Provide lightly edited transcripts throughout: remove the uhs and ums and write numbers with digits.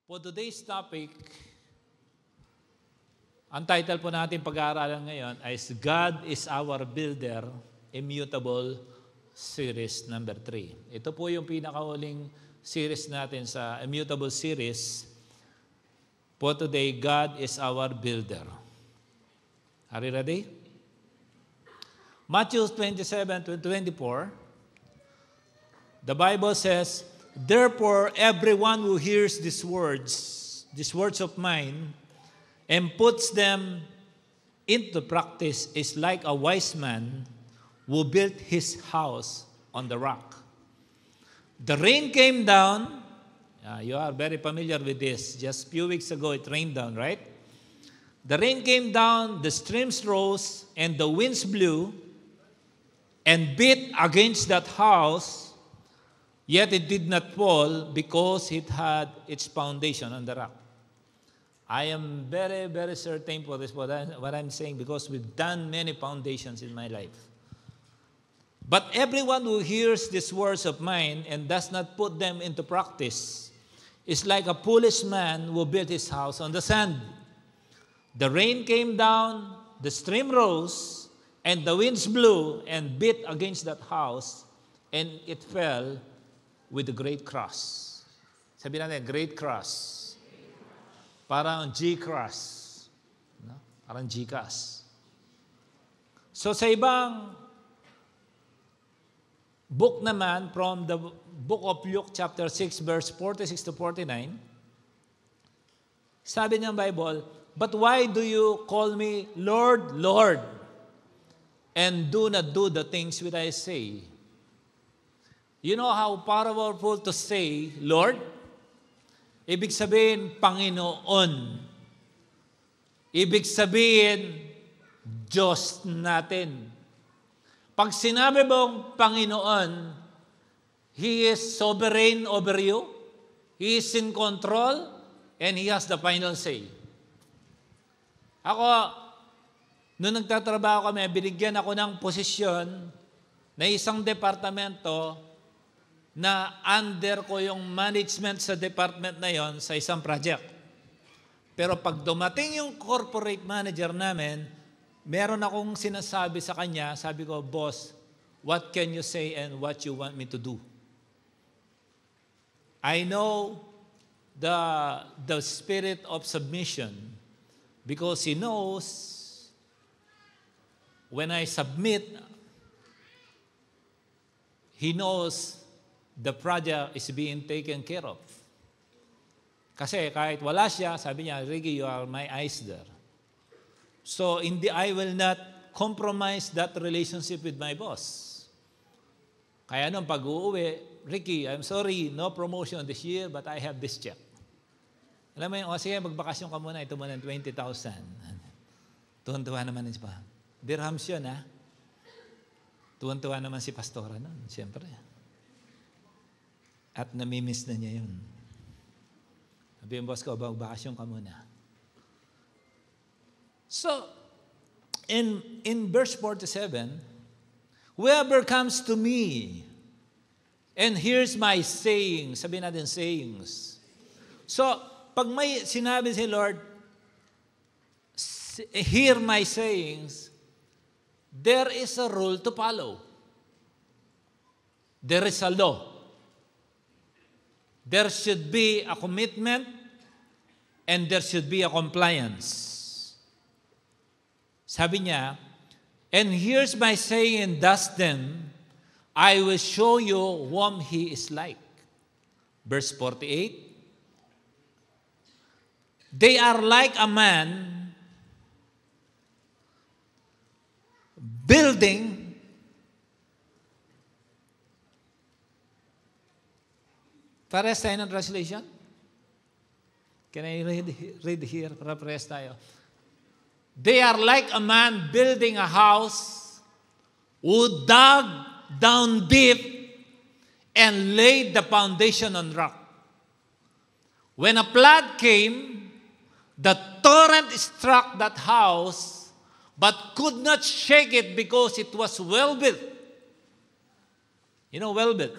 For today's topic, ang title po natin pag-aaralan ngayon is God is Our Builder, Immutable Series number 3. Ito po yung pinakahuling series natin sa Immutable Series. For today, God is Our Builder. Are you ready? Matthew 27:24, the Bible says, "Therefore, everyone who hears these words of mine, and puts them into practice is like a wise man who built his house on the rock. The rain came down." You are very familiar with this. Just a few weeks ago, it rained down, right? The rain came down, the streams rose, and the winds blew and beat against that house, yet it did not fall because it had its foundation on the rock. I am very, very certain for this, what I'm saying, because we've done many foundations in my life. But everyone who hears these words of mine and does not put them into practice is like a foolish man who built his house on the sand. The rain came down, the stream rose, and the winds blew and beat against that house, and it fell with a great crash. Sabi natin, great crash. Parang G-crash. No? Parang G-crash. So sa ibang book naman, from the book of Luke chapter 6, verse 46 to 49, sabi ng Bible, "But why do you call me Lord, Lord, and do not do the things which I say?" You know how powerful to say, Lord? Ibig sabihin, Panginoon. Ibig sabihin, Diyos natin. Pag sinabi mong Panginoon, He is sovereign over you, He is in control, and He has the final say. Ako, noong nagtatrabaho kami, binigyan ako ng posisyon na isang departamento na under ko yung management sa department na yon sa isang project. Pero pag dumating yung corporate manager namin, meron akong sinasabi sa kanya, sabi ko, "Boss, what can you say and what you want me to do?" I know the spirit of submission because he knows when I submit, he knows the project is being taken care of. Kasi kahit wala siya, sabi niya, "Ricky, you are my eyes there." So I will not compromise that relationship with my boss. Kaya nung pag-uuwi, "Ricky, I'm sorry, no promotion this year, but I have this check." Alam mo yung, sige, magbakasyon ka muna, ito muna 20,000. Tuwan-tuwa naman siya. Dirhams yun, ha? Tuwan-tuwa naman si pastora nun, siyempre. At namimiss na niya yun. Sabi yung boss ko, "Bakasyon ka muna." So, in verse 47, "Whoever comes to me and hears my sayings," sabi natin sayings. So, pag may sinabi si Lord, "Hear my sayings," there is a rule to follow. There is a law. There should be a commitment and there should be a compliance. Sabi niya, "And here's my saying and does them, I will show you whom he is like." Verse 48, "They are like a man building Parehas tayo ng translation? Can I read here? Parehas tayo. "They are like a man building a house who dug down deep and laid the foundation on rock. When a flood came, the torrent struck that house, but could not shake it because it was well built." You know, well built.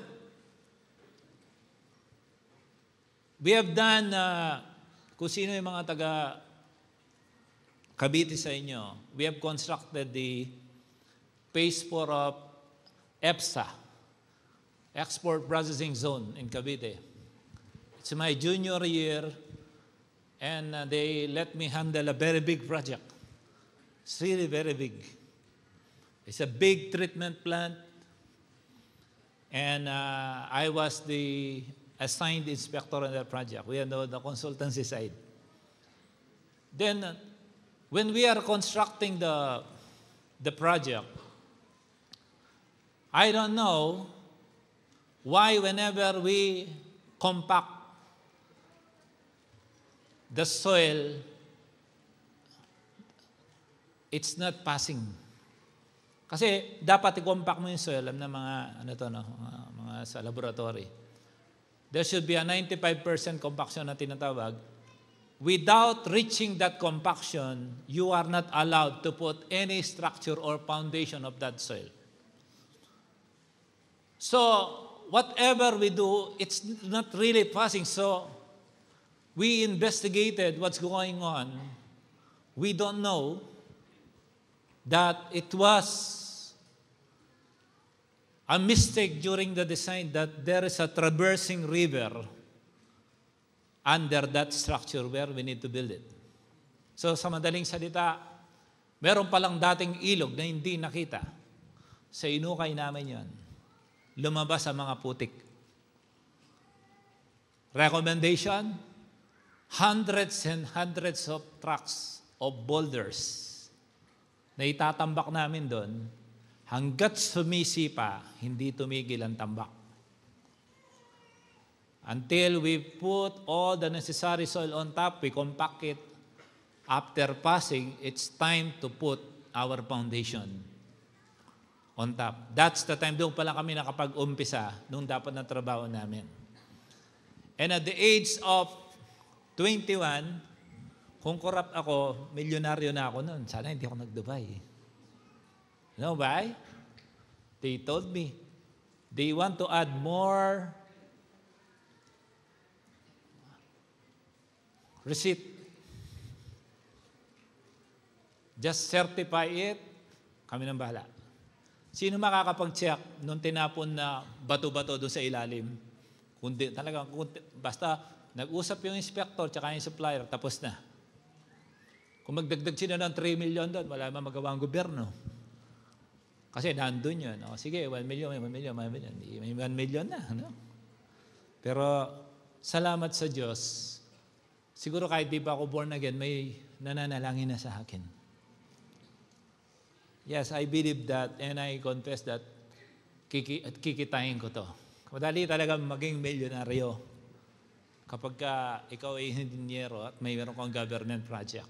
We have done, kung sino yung mga taga Cavite sa inyo, we have constructed the Phase 4 of EPSA, Export Processing Zone in Cavite. It's my junior year, and they let me handle a very big project. It's really very big. It's a big treatment plant, and I was the assigned inspector on that project. We are the consultancy side. Then, when we are constructing the project, I don't know why whenever we compact the soil, it's not passing. Kasi dapat i-compact mo yung soil, alam na mga sa laboratory. There should be a 95% compaction na tinatawag. Without reaching that compaction, you are not allowed to put any structure or foundation of that soil. So, whatever we do, it's not really passing. So, we investigated what's going on. We don't know that it was a mistake during the design that there is a traversing river under that structure where we need to build it. So sa madaling salita, meron palang dating ilog na hindi nakita. Sa inukay namin yon. Lumabas ang mga putik. Recommendation, hundreds and hundreds of trucks of boulders na itatambak namin doon, hanggat sumisipa, hindi tumigil ang tambak. Until we put all the necessary soil on top, we compact it. After passing, it's time to put our foundation on top. That's the time, doon pala kami nakapag-umpisa nung dapat na trabaho namin. And at the age of 21, kung corrupt ako, milyonaryo na ako noon. Sana hindi ako nag-Dubai. You know why? They told me, they want to add more receipt. Just certify it, kami nang bahala. Sino makakapag-check nung tinapon na bato-bato doon sa ilalim? Kundi, talagang, basta nag-usap yung inspector tsaka yung supplier, tapos na. Kung magdagdag sila ng 3 million doon, wala naman magawa ang gobyerno. Kasi nandun yun. O, sige, 1 million, 1 million, 1 million. May 1 million na. No? Pero salamat sa Diyos, siguro kahit di pa ako born again, may nananalangin na sa akin. Yes, I believe that and I confess that kikitain ko to. Madali talaga maging milyonaryo kapag ikaw ay inhinyero at may meron kang government project.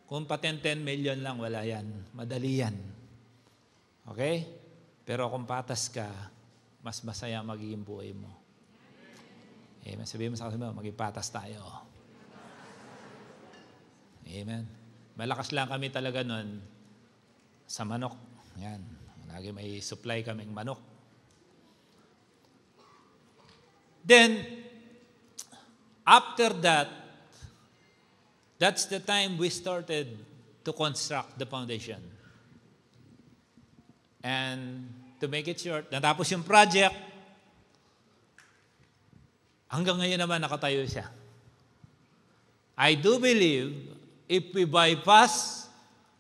Kung patent 10 million lang, wala yan. Madali yan. Okay? Pero kung patas ka, mas masaya magiging buhay mo. Amen. Sabihin mo sa kasi mo, maging patas tayo. Amen. Malakas lang kami talaga nun sa manok. Yan. Lagi may supply kaming manok. Then, after that, that's the time we started to construct the foundation. And to make it short, natapos yung project, hanggang ngayon naman nakatayo siya. I do believe if we bypass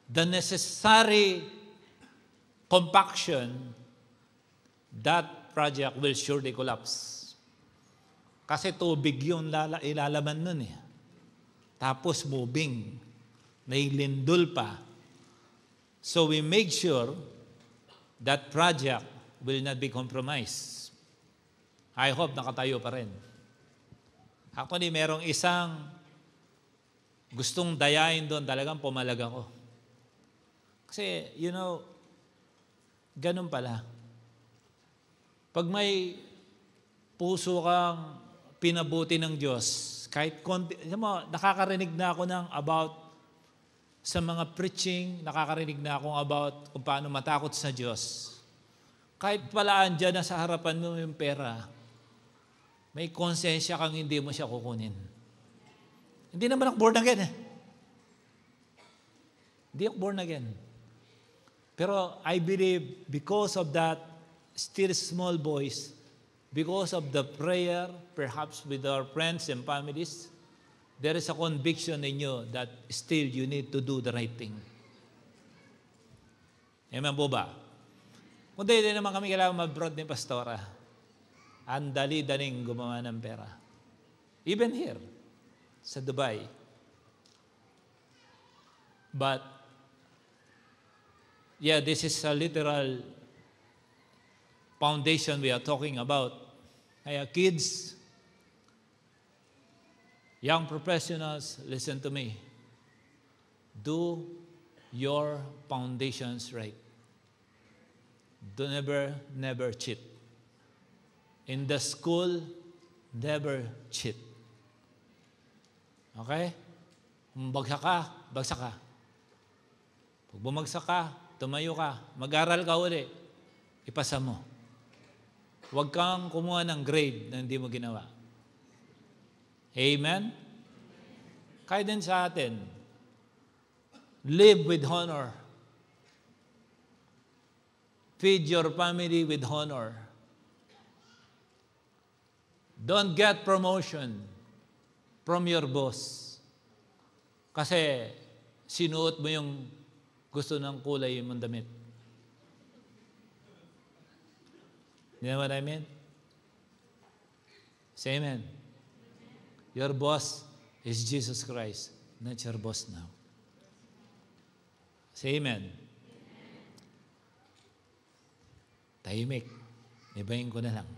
the necessary compaction, that project will surely collapse. Kasi tubig yung ilalaman nun eh. Tapos moving. May lindol pa. So we make sure that project will not be compromised. I hope nakatayo pa rin. Actually, merong isang gustong dayain doon, talagang pumalag ako. Kasi, you know, ganun pala. Pag may puso kang pinabuti ng Diyos, kahit konti, nakakarinig na ako ng about sa mga preaching, nakakarinig na ako about kung paano matakot sa Diyos. Kahit pala andyan na sa harapan mo yung pera, may konsensya kang hindi mo siya kukunin. Hindi naman ako born again eh. Hindi ako born again. Pero I believe because of that still small voice, because of the prayer, perhaps with our friends and families, there is a conviction in you that still you need to do the right thing. Amen po ba? Kung hindi naman kami kailangan mag-abroad ni Pastora, ang dali-daling gumawa ng pera. Even here, sa Dubai. But, yeah, this is a literal foundation we are talking about. Kaya kids, young professionals, listen to me. Do your foundations right. Do never cheat. In the school, never cheat. Okay? Kung bagsak ka. Pag bumagsak ka, tumayo ka, mag-aral ka uli, ipasa mo. Huwag kang kumuha ng grade na hindi mo ginawa. Amen? Kaya din sa atin, live with honor. Feed your family with honor. Don't get promotion from your boss. Kasi sinuot mo yung gusto ng kulay mong damit. You know what I mean? Say amen. Your boss is Jesus Christ, not your boss now. Say amen. Tahimik. Ibahin ko na lang.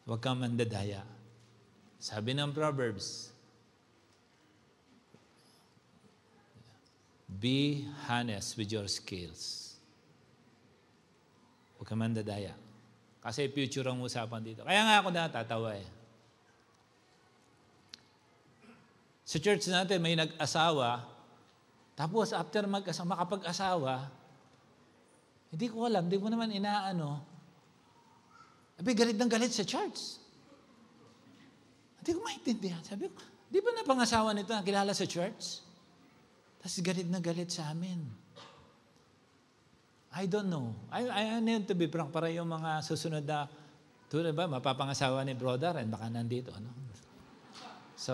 Huwag kang mandadaya. Sabi ng Proverbs, be honest with your skills. Huwag kang mandadaya. Kasi future ang usapan dito. Kaya nga ako natatawa eh. Sa church natin may nag-asawa, tapos after makapag-asawa, hindi ko alam, hindi ko naman inaano. Sabi, galit ng galit sa church. Hindi ko maintindihan. Sabi ko, di ba napangasawa nito na kilala sa church? Tapos galit na galit sa amin. I don't know. I need to be frank para yung mga susunod na, tulad ba, mapapangasawa ni brother and baka nandito. Ano? So,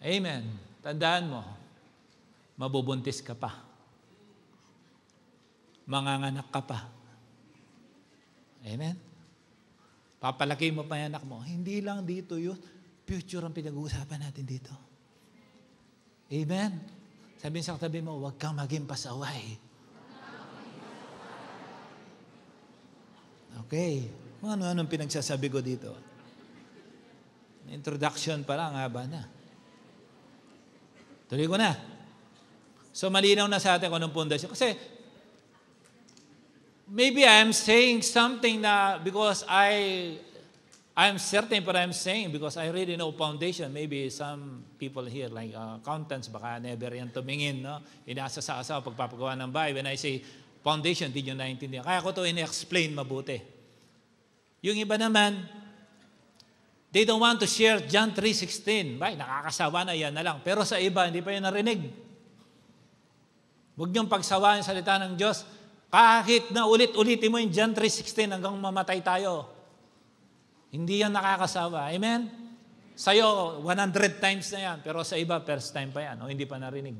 amen. Tandaan mo, mabubuntis ka pa. Manganganak ka pa. Amen? Papalaki mo pa yung anak mo. Hindi lang dito yun. Future ang pinag-uusapan natin dito. Amen? Sabihin sa katabi mo, huwag kang maging pasaway. Okay. Ano-anong pinagsasabi ko dito? Introduction pa lang, haba na. Tuloy ko na. So, malinaw na sa atin kung anong pundasyon. Kasi, maybe I'm saying something na because I'm certain but I'm saying because I really know foundation. Maybe some people here like accountants baka never yan tumingin, no? Inaasa sa asawa pagpapagawa ng bahay. When I say foundation, di nyo naintindihan. Kaya ko to in-explain mabuti. Yung iba naman, they don't want to share John 3:16. Bay, nakakasawa na yan na lang. Pero sa iba, hindi pa yan narinig. Huwag niyong pagsawaan sa salita ng Diyos. Kahit na ulit-ulitin mo yung John 3:16 hanggang mamatay tayo. Hindi yan nakakasawa. Amen? Sa'yo, 100 times na yan. Pero sa iba, first time pa yan. O hindi pa narinig.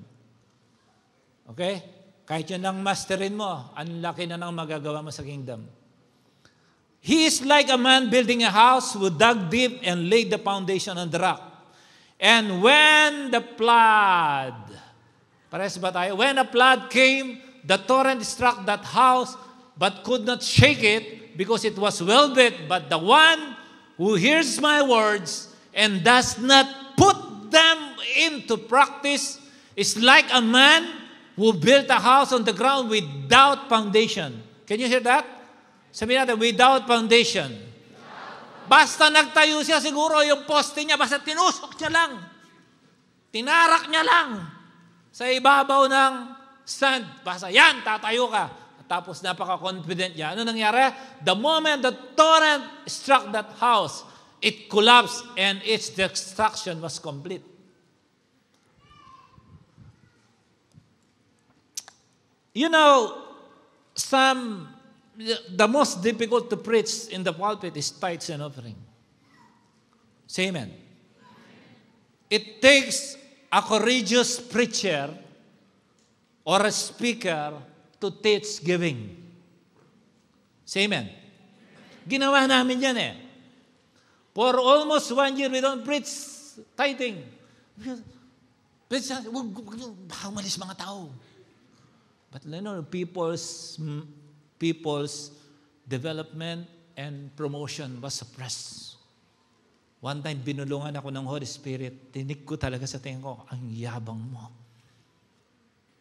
Okay? Kahit yun lang masterin mo, ang laki na ng magagawa mo sa kingdom. He is like a man building a house who dug deep and laid the foundation on the rock. And when the flood, pares ba tayo? When a flood came, the torrent struck that house, but could not shake it because it was well built. But the one who hears my words and does not put them into practice is like a man who built a house on the ground without foundation. Can you hear that? Sabihin natin, without foundation. Basta nagtayo siya, siguro yung poste niya, basta tinusok niya lang. Tinarak niya lang sa ibabaw ng sand. Basta yan, tatayo ka. tapos napaka-confident niya. Ano nangyari? The moment the torrent struck that house, it collapsed and its destruction was complete. You know, the most difficult to preach in the pulpit is tithes and offering. Say amen. It takes a courageous preacher or a speaker to teach giving. Say amen. Ginawa namin yan eh. For almost 1 year, we don't preach tithing. Baka umalis mga tao. But you know, people's development and promotion was suppressed. One time, binulungan ako ng Holy Spirit. Tinig ko talaga sa tingin ko, ang yabang mo.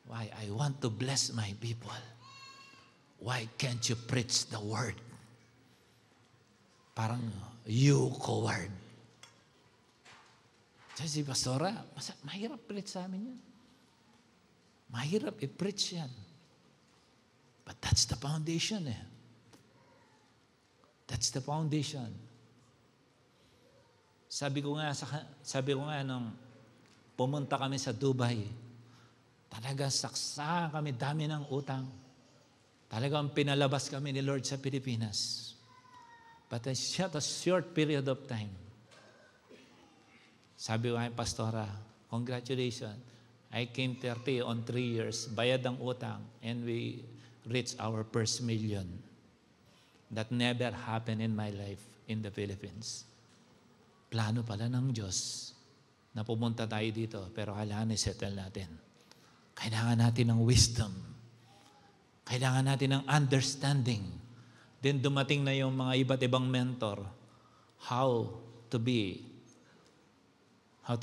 Why? I want to bless my people. Why can't you preach the word? Parang, you coward. Si Pastora, mahirap preach sa amin yan. Mahirap i-preach yan. But that's the foundation eh. That's the foundation. Sabi ko nga nung pumunta kami sa Dubai, talagang saksa kami, dami ng utang. Talagang pinalabas kami ni Lord sa Pilipinas. But a short period of time. Sabi ko nga, Pastora, congratulations. I came 30 on 3 years, bayad ang utang, and we reached our first million. That never happened in my life in the Philippines. Plano pala ng Diyos na pumunta tayo dito, pero kailangan i-settle natin. Kailangan natin ng wisdom. Kailangan natin ng understanding. Then dumating na yung mga iba't ibang mentor, how to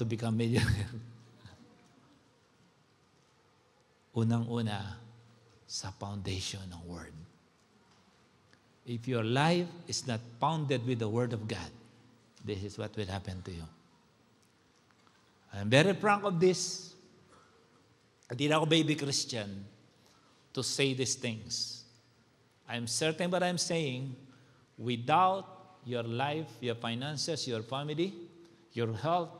become millionaire. Unang-una, sa foundation ng Word. If your life is not founded with the Word of God, this is what will happen to you. I'm very frank of this. Hindi na ako baby Christian to say these things. I'm certain what I'm saying. Without your life, your finances, your family, your health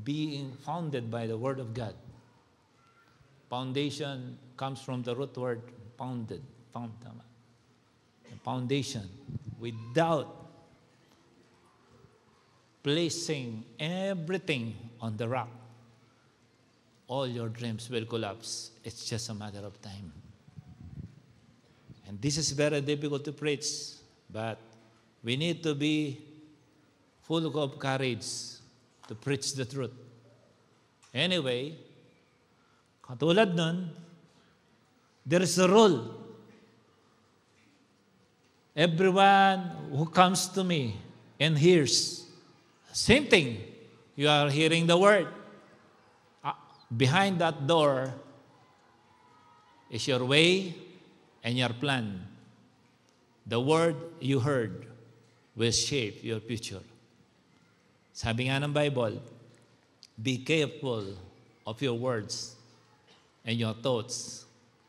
being founded by the Word of God. Foundation comes from the root word founded. Foundation. Without placing everything on the rock, all your dreams will collapse. It's just a matter of time. And this is very difficult to preach, but we need to be full of courage to preach the truth. Anyway, katulad nun, there is a rule. Everyone who comes to me and hears, same thing, you are hearing the word. Behind that door is your way and your plan. The word you heard will shape your future. Sabi nga ng Bible, be careful of your words and your thoughts,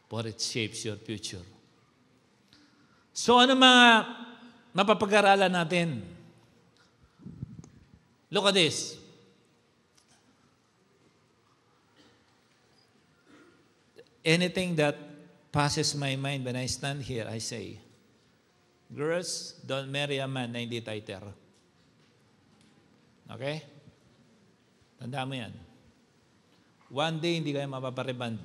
for it shapes your future. So ano mga mapapag-aralan natin? Look at this. Anything that passes my mind when I stand here, I say, girls, don't marry a man na hindi tither. Okay? Tanda mo yan. One day, hindi kayo mapapariband.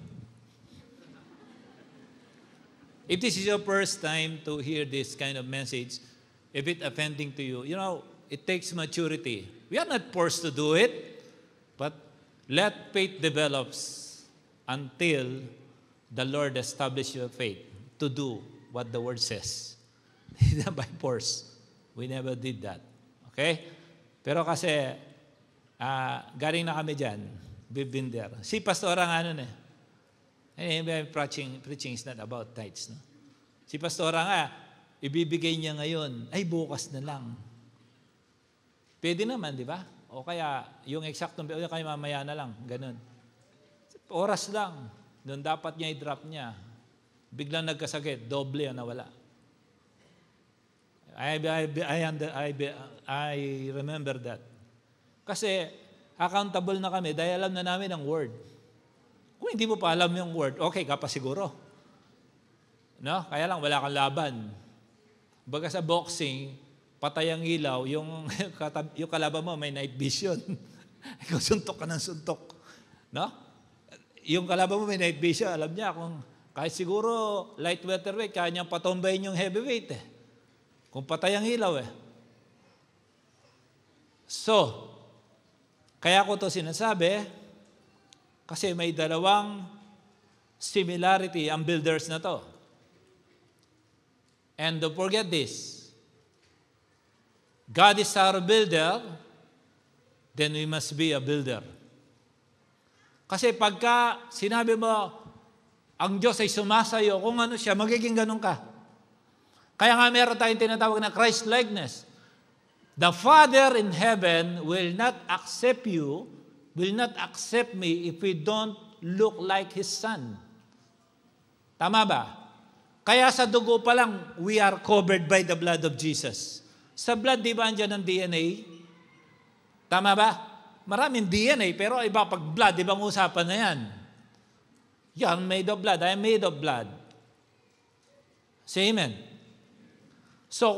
If this is your first time to hear this kind of message, if it's offending to you, it takes maturity. We are not forced to do it, but let faith develops until the Lord establishes your faith to do what the Word says. Hindi by force. We never did that. Okay? Pero kasi, galing na kami dyan. We've been there. Si Pastora nga nun preaching is not about tithes. No? Si Pastora nga, ibibigay niya ngayon, ay bukas na lang. Pwede naman, di ba? O kaya, yung eksaktong, o kaya mamaya na lang, ganun. Oras lang. Doon dapat niya i-drop niya. biglang nagkasakit, doble ang nawala. I remember that. Kasi accountable na kami dahil alam na namin ang word. Kung hindi mo pa alam yung word, okay ka pa siguro. No? Kaya lang wala kang laban. Baga sa boxing, patay ang ilaw, yung kalaban mo may night vision. Ikaw suntok ka ng suntok. No? Yung kalaban mo may night vision, alam niya kung kahit siguro light welterweight, kaya niyang patombayin yung heavyweight eh. Kung patay ang ilaw eh. So, kaya ko to sinasabi, kasi may dalawang similarity ang builders na to. And don't forget this. God is our builder, then we must be a builder. Kasi pagka sinabi mo, ang Diyos ay sumasayo, kung ano siya, magiging ganun ka. Kaya nga meron tayong tinatawag na Christ-likeness. The Father in heaven will not accept you, will not accept me if we don't look like His Son. Tama ba? Kaya sa dugo pa lang, we are covered by the blood of Jesus. Sa blood, di ba andyan ang DNA? Tama ba? Maraming DNA, pero iba pag blood, ibang usapan na yan. You're made of blood. I am made of blood. Say amen. So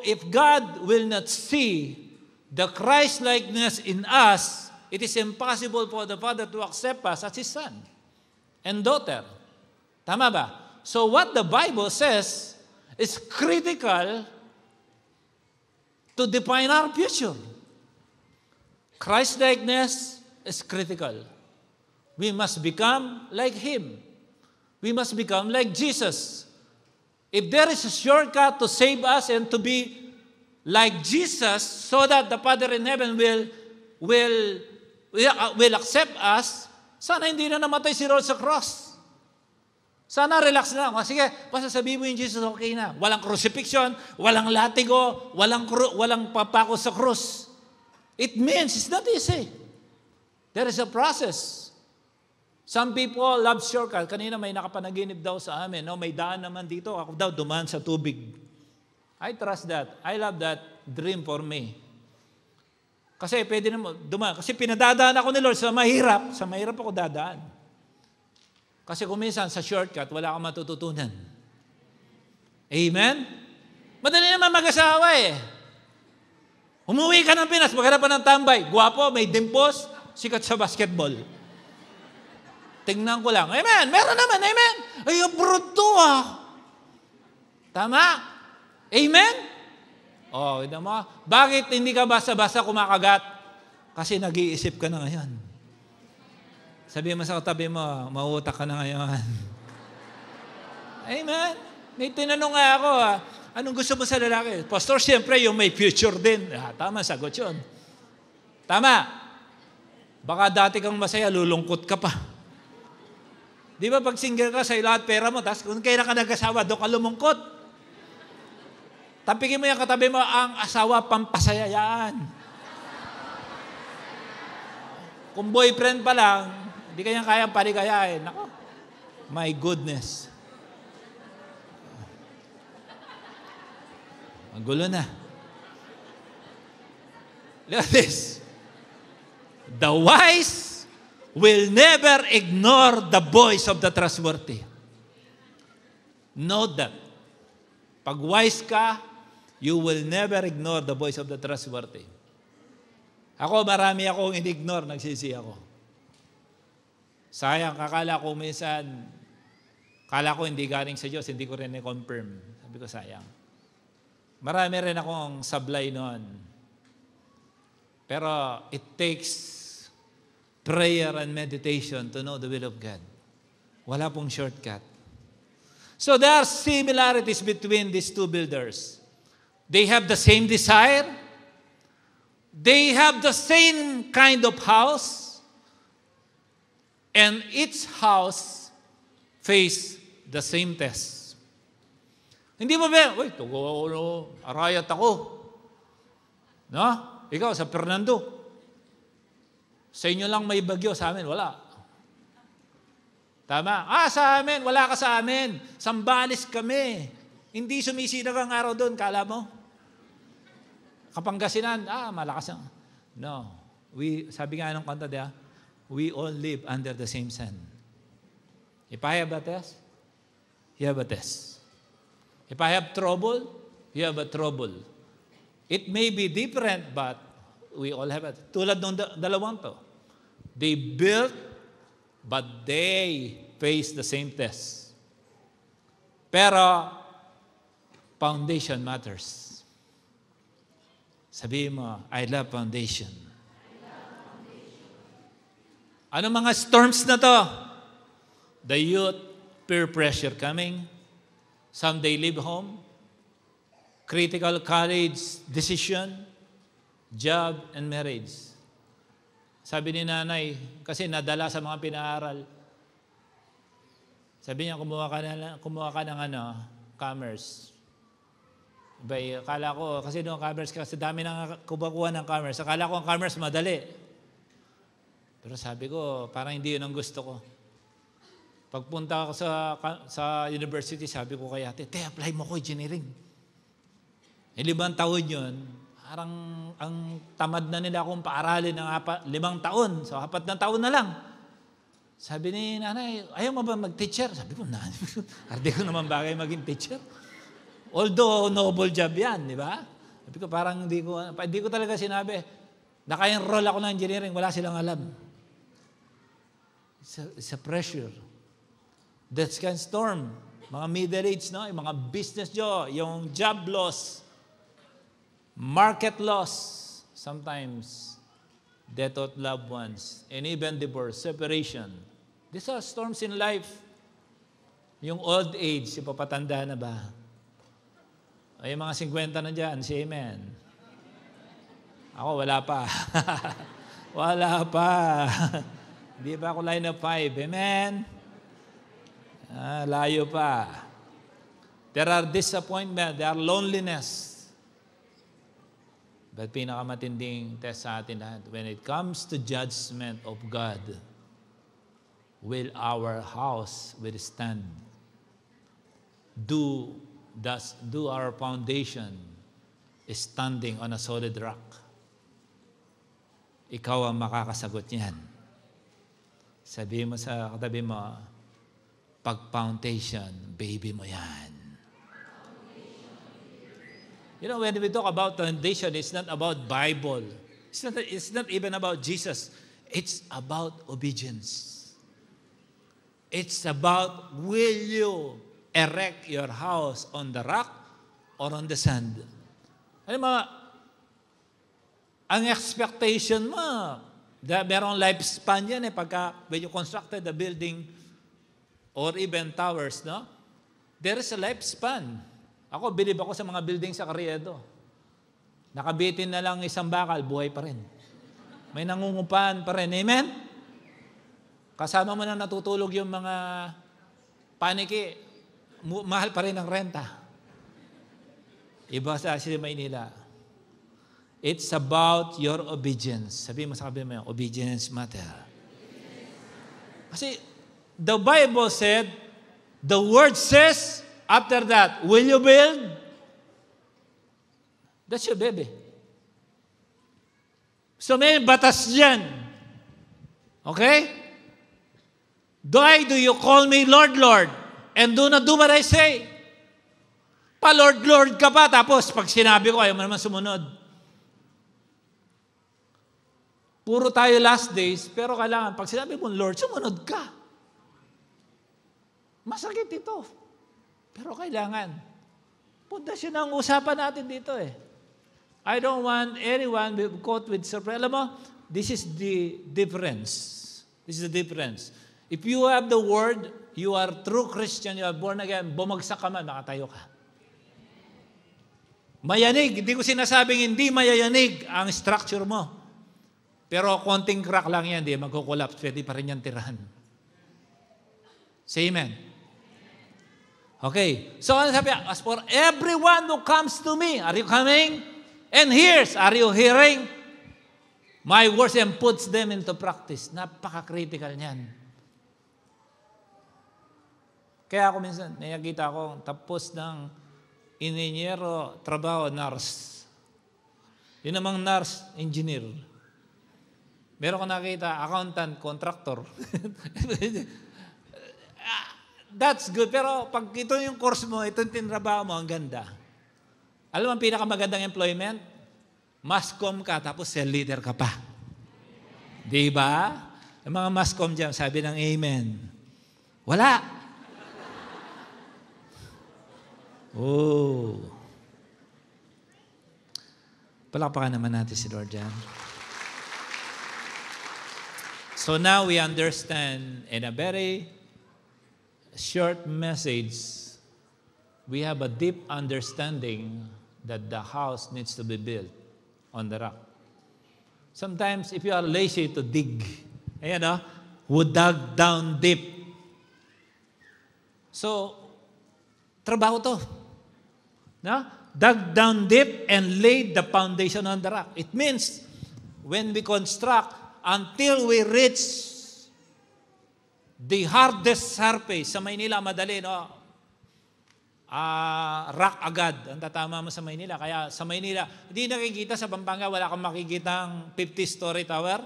if God will not see the Christ-likeness in us, it is impossible for the Father to accept us as His Son and daughter. Tama ba? So what the Bible says is critical to define our future. Christ-likeness is critical. We must become like Him. We must become like Jesus. If there is a shortcut to save us and to be like Jesus so that the Father in heaven will accept us, sana hindi na namatay si Lord sa cross. Sana relax na. Sige, basta sabihin mo yung Jesus, okay na. Walang crucifixion, walang latigo, walang papako sa krus. It means it's not easy. There is a process. Some people love shortcut. Kanina may nakapanaginip daw sa amin. No? May daan naman dito. Ako daw dumaan sa tubig. I trust that. I love that dream for me. Kasi pwede naman dumaan. Kasi pinadadaan ako ni Lord sa mahirap. Sa mahirap ako dadaan. Kasi kung minsan sa shortcut, wala kang matututunan. Amen? Madali naman mag-asawa eh. Umuwi ka ng Pinas, maghanap pa ng tambay. Guwapo, may dimpos, sikat sa basketball. Tingnan ko lang. Amen. Meron naman. Amen. Ay, abroad to ah. Tama? Amen? Oh, ito mo. Bakit hindi ka basta-basta kumakagat? Kasi nag-iisip ka na ngayon. Sabi mo sa katabi mo, mauutak ka na ngayon. Amen. May tinanong nga ako, anong gusto mo sa lalaki? Pastor, siyempre yung may future din. Tama, sagot yun. Tama. Baka dati kang masaya, lulungkot ka pa. Di ba pag single ka, sa'yo lahat pera mo, tapos kung kailan ka nag-asawa, doon ka lumungkot. Tapigin mo yung katabi mo, ang asawa, pampasaya yan. Kung boyfriend pa lang, hindi kanya kayang paligayahin. Nako, my goodness. Magulo na. Look at this. The wise will never ignore the voice of the trustworthy. Note that. Pag wise ka, you will never ignore the voice of the trustworthy. Ako, marami akong in-ignore, nagsisi ako. Sayang, kakala ko minsan, kala ko hindi galing sa Diyos, hindi ko rin i-confirm. Sabi ko, sayang. Marami rin akong sablay noon. Pero it takes prayer and meditation to know the will of God. Wala pong shortcut. So there are similarities between these two builders. They have the same desire. They have the same kind of house. And each house face the same test. Hindi mo ba, uy, arayat ako. No? Ikaw, sa Fernando. Sa inyo lang may bagyo, sa amin, wala. Tama? Sa amin, wala ka sa amin. Sambales kami. Hindi sumisinag ang araw doon, kala mo? Kapangasinan, malakas ang... No. Sabi nga ng kanta diya, we all live under the same sun. If I have a test, you have a test. If I have trouble, you have a trouble. It may be different, but we all have it. Tulad ng dalawang to. They built, but they face the same test. Pero, foundation matters. Sabihin mo, I love foundation. Ano mga storms na to? The youth, peer pressure coming. Some they leave home. Critical college decision. Job and marriage. Sabi ni nanay, kasi nadala sa mga pinaaral. Sabi niya, kumuha ka ng commerce. Akala ko, kasi doon commerce, kasi dami nang kubakuha ng commerce. Akala ko ang commerce madali. Pero sabi ko, parang hindi yun ang gusto ko. Pagpunta ako sa university, sabi ko kay ate, apply mo ko engineering. 5 taon yun, parang ang tamad na nila akong paaralin ng 5 taon. So, 4 na taon na lang. Sabi ni nanay, ayaw mo ba mag-teacher? Sabi ko, arde ko naman bagay maging teacher. Although, noble job yan, di ba? Sabi ko, parang hindi ko talaga sinabi, naka-enroll ako ng engineering, wala silang alam. It's a pressure. That can storm. Mga middle age, no? Yung mga business yung job loss, market loss, sometimes death of loved ones, and even divorce, separation. These are storms in life. Yung old age, ipapatanda na ba? Ay, mga 50 na dyan, say amen. Ako, wala pa. Wala pa. Hindi pa ako line of 5. Amen? Layo pa. There are disappointment, there are loneliness. But pinakamatinding test sa atin lahat, when it comes to judgment of God, will our house withstand? Do our foundation standing on a solid rock? Ikaw ang makakasagot niyan. Sabihin mo sa katabi mo, pag foundation, baby mo yan. You know, when we talk about foundation, it's not about Bible. It's not even about Jesus. It's about obedience. It's about, will you erect your house on the rock or on the sand? Alam mo, ang expectation mo, merong lifespan yan pagka when you constructed the building or even towers, no? There is a lifespan. Ako, bilib ako sa mga building sa Carriedo. Nakabitin na lang isang bakal, buhay pa rin. May nangungupahan pa rin. Amen? Kasama mo na natutulog yung mga paniki, mahal pa rin ang renta. Iba sa Maynila. It's about your obedience. Sabi mo sa kabila mo, obedience matter. Kasi the Bible said, the Word says, after that, will you build? That's your baby. So may batas dyan. Okay? Why do you call me Lord, Lord, and do not do what I say? Pa-Lord, Lord ka pa, tapos pag sinabi ko, ayaw mo naman sumunod. Puro tayo last days, pero kailangan, pag sinabi mo, Lord, sumunod ka. Masakit ito. Pero kailangan. Pundasyon ang usapan natin dito I don't want anyone to be caught with surprise. Alam mo, this is the difference. This is the difference. If you have the Word, you are true Christian, you are born again, bumagsak ka man, makatayo ka. Mayanig. Hindi ko sinasabing hindi mayayanig ang structure mo. Pero konting crack lang yan, di magkukulaps, pwede pa rin yan tirahan. Say amen. Okay. So ano sabi? As for everyone who comes to me, are you coming? And hears, are you hearing? My words and puts them into practice. Napaka-critical niyan. Kaya ako minsan, nakikita ko, tapos ng ininyero, trabaho, nurse. Yun namang nurse, engineer. Meron ko nakita, accountant, contractor. That's good. Pero pag ito yung course mo, ito yung tinrabaho mo, ang ganda. Alam mo ang pinakamagandang employment? Masscom ka, tapos cell leader ka pa. Di ba? Yung mga masscom dyan, sabi ng amen. Wala. Oh. Palakpakan naman natin si Lord dyan. So now we understand in a very short message, we have a deep understanding that the house needs to be built on the rock. Sometimes, if you are lazy to dig, who dug down deep. So, trabaho to. No? Dug down deep and laid the foundation on the rock. It means, when we construct, until we reach the hardest surface, sa Maynila, madali, no? Rock agad ang tatama mo sa Maynila. Kaya sa Maynila, hindi nakikita sa Pampanga, wala kang makikitang 50-story tower.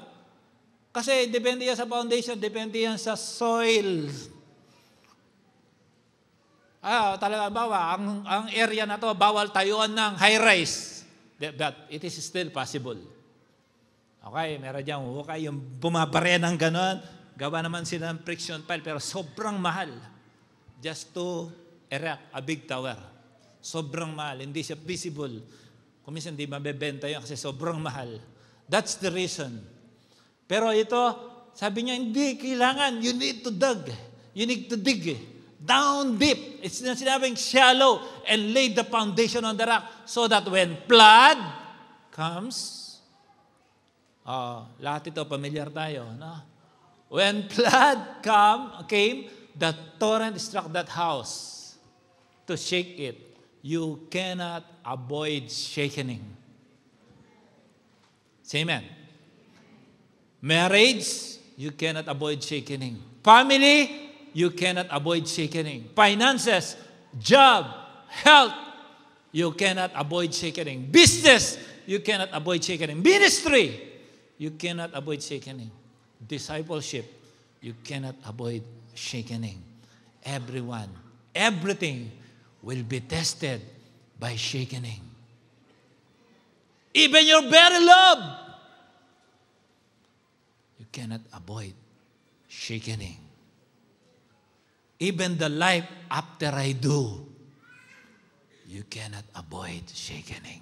Kasi depende yan sa foundation, depende yan sa soil. Talaga, ang area na to, bawal tayuan ng high-rise. But it is still possible. Okay, meron dyan, okay, yung bumabare ng ganon, gawa naman sila ng friction pile, pero sobrang mahal. Just to erect a big tower. Sobrang mahal. Hindi siya visible. Kung minsan hindi mabebenta yun kasi sobrang mahal. That's the reason. Pero ito, sabi niya, hindi kailangan. You need to dig. You need to dig. Down deep. It's na sinabing shallow and lay the foundation on the rock so that when flood comes, lahat ito, familiar tayo, no? When flood came, the torrent struck that house to shake it. You cannot avoid shaking. Say amen. Marriage, you cannot avoid shaking. Family, you cannot avoid shaking. Finances, job, health, you cannot avoid shaking. Business, you cannot avoid shaking. Ministry, you cannot avoid shaking. Discipleship, you cannot avoid shaking. Everyone, everything will be tested by shaking. Even your very love, you cannot avoid shaking. Even the life after I do, you cannot avoid shaking.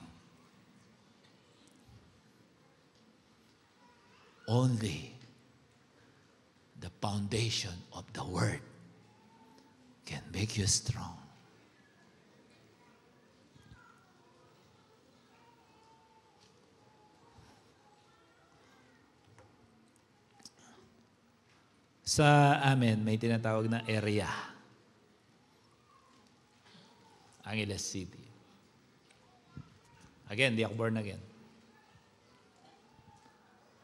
Only the foundation of the Word can make you strong. Sa amin, may tinatawag na area. Angeles City. Again, di ako born again.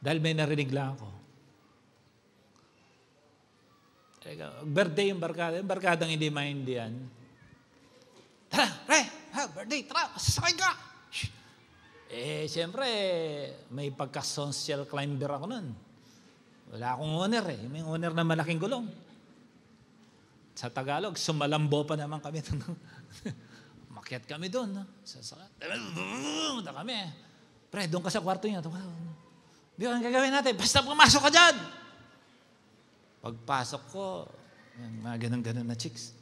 Dahil may narinig lang ako. Birthday yung barkada. Yung barkadang hindi maintindihan. Tara, pre! Birthday, tara! Sasakay ka! Siyempre, may pagka-social climber ako nun. Wala akong owner eh. May owner na malaking gulong. Sa Tagalog, sumalambo pa naman kami. Makiat kami doon. No? Doon kami. Pre, doon ka sa kwarto niya. Di ba ang gagawin natin? Basta pumasok ka dyan! Pagpasok ko, mga ganun-ganun na chicks.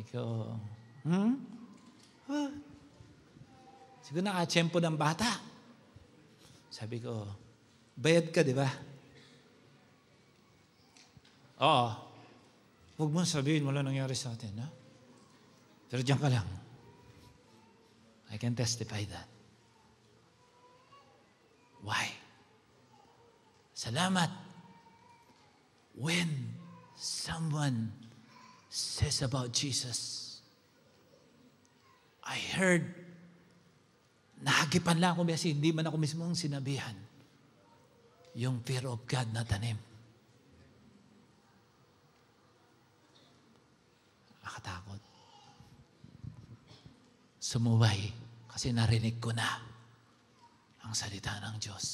Ikaw, siguro nakatsyempo ng bata. Sabi ko, bayad ka, di ba? Oo. Huwag mo sabihin, wala nangyari sa atin, ha? Pero diyan ka lang. I can testify that. Why? Salamat. When someone says about Jesus, I heard, nahagipan lang ako kasi hindi man ako mismo sinabihan, yung fear of God na tanim. sumuway kasi narinig ko na ang salita ng Diyos.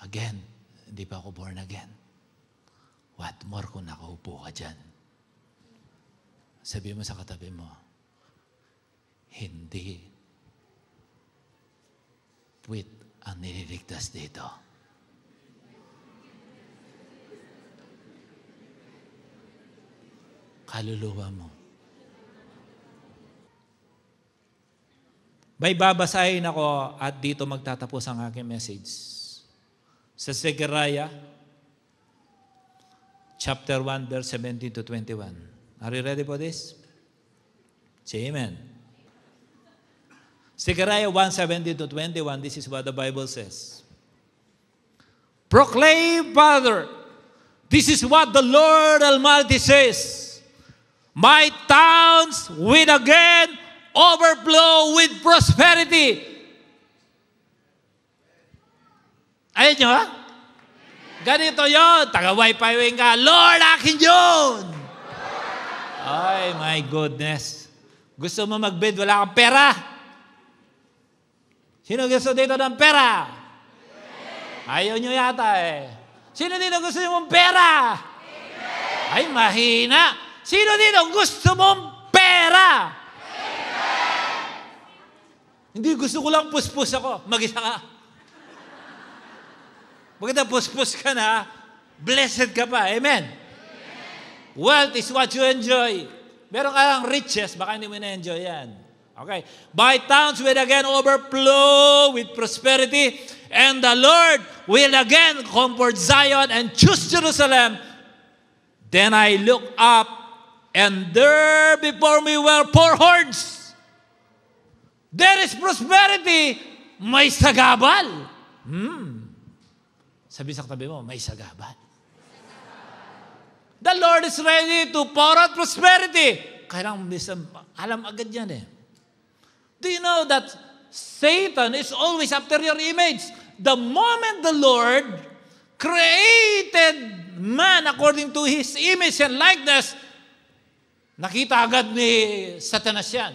Again, hindi pa ako born again. What more kung nakaupo ka dyan? Sabi mo sa katabi mo, hindi puwit ang nililigtas dito. Kaluluwa mo. May babasahin ako at dito magtatapos ang aking message. Sa Zechariah, chapter 1, verse 17 to 21. Are you ready for this? Say amen. Zechariah 1, 17 to 21, this is what the Bible says. Proclaim, Father, this is what the Lord Almighty says. My towns will again overflow with prosperity. Ayun nyo, ha? Ganito yun. Taga-wifi wing ka. Lord, akin yun. Ay, my goodness. Gusto mo mag-bid, wala kang pera? Sino gusto dito ng pera? Ayaw nyo yata eh. Sino dito gusto mong pera? Ay, mahina. Sino dito gusto mong pera? Hindi, gusto ko lang puspus ako. Mag-isa ka. Pagkita puspus ka na, blessed ka pa. Amen? Wealth is what you enjoy. Meron ka lang riches, baka hindi mo na-enjoy yan. Okay? My towns will again overflow with prosperity, and the Lord will again comfort Zion and choose Jerusalem. Then I looked up, and there before me were 4 horns. There is prosperity. May sagabal. Sabi sa katabi mo, may sagabal. The Lord is ready to pour out prosperity. Kailangan alam agad yan eh. Do you know that Satan is always after your image? The moment the Lord created man according to His image and likeness, nakita agad ni Satanas yan.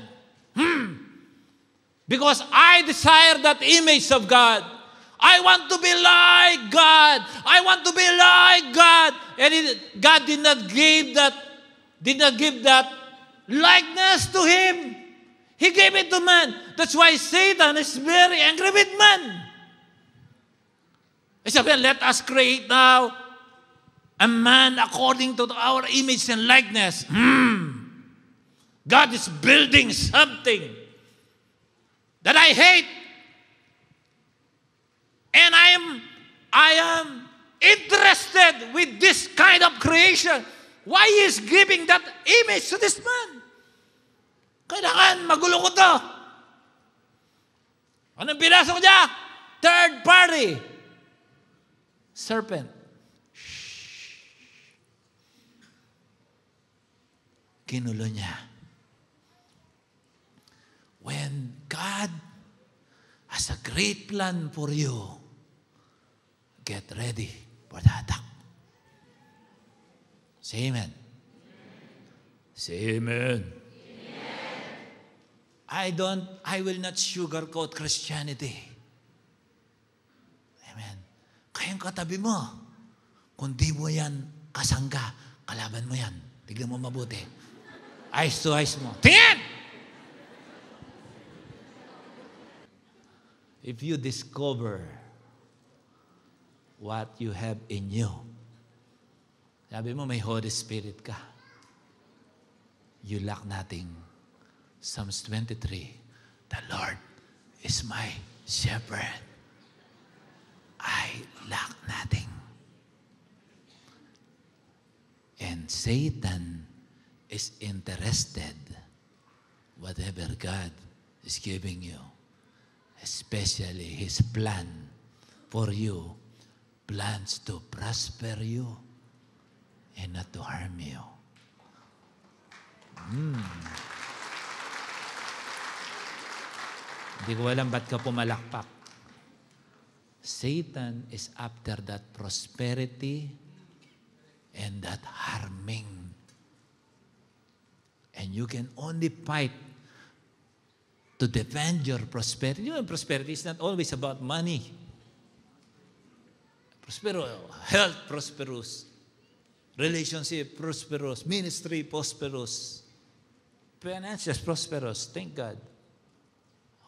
Because I desire that image of God. I want to be like God. I want to be like God. And God did not give that likeness to him. He gave it to man. That's why Satan is very angry with man. He said, let us create now a man according to our image and likeness. God is building something that I hate. And I am interested with this kind of creation. Why is giving that image to this man? Kailangan magulo ko to. Anong pinasok niya? Third party. Serpent. Kinulo niya. When God has a great plan for you, get ready for the attack. Say amen. Say amen. I will not sugarcoat Christianity. Amen. Kayang katabi mo, kung di mo yan kasangga, kalaban mo yan. Tignan mo mabuti. Eyes to eyes mo. Tingin! If you discover what you have in you, sabi mo may Holy Spirit ka, you lack nothing. Psalms 23, the Lord is my shepherd. I lack nothing. And Satan is interested whatever God is giving you. Especially His plan for you, plans to prosper you and not to harm you. Hindi ko alam ba't ka pumalakpak. Satan is after that prosperity and that harming. And you can only fight to defend your prosperity. You know, prosperity is not always about money. Health prosperous, relationship prosperous, ministry prosperous, finances prosperous. Thank God.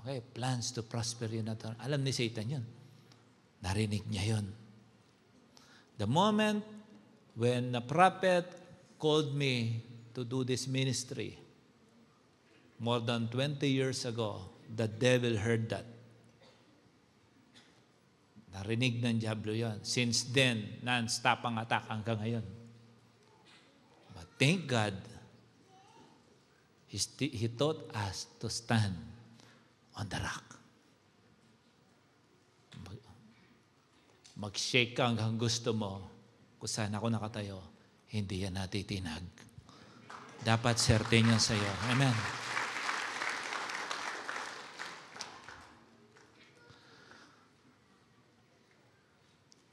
Okay, plans to prosper yun. Alam ni Satan yun. Narinig niya yun. The moment when a prophet called me to do this ministry, more than 20 years ago, the devil heard that. Narinig ng diablo yan. Since then, non-stop ang attack hanggang ngayon. But thank God, He taught us to stand on the rock. Mag-shake ka hanggang gusto mo. Kung saan ako nakatayo, hindi yan natitinag. Dapat certain yan sa'yo. Amen.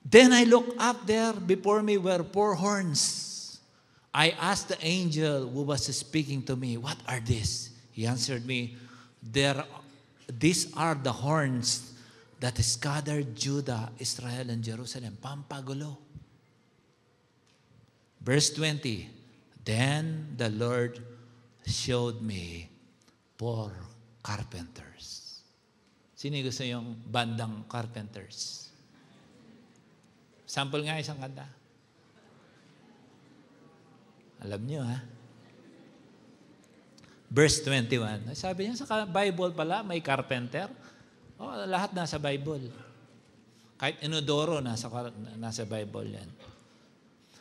Then I looked up there, before me were 4 horns. I asked the angel who was speaking to me, what are these? He answered me, these are the horns that scattered Judah, Israel, and Jerusalem. Pampagulo. Verse 20, then the Lord showed me 4 carpenters. Sino gusto yung bandang carpenters? Sample nga isang kanta. Alam niyo, ha? Verse 21. Sabi niya, sa Bible pala, may carpenter. Lahat nasa Bible. Kahit inodoro, nasa Bible yan.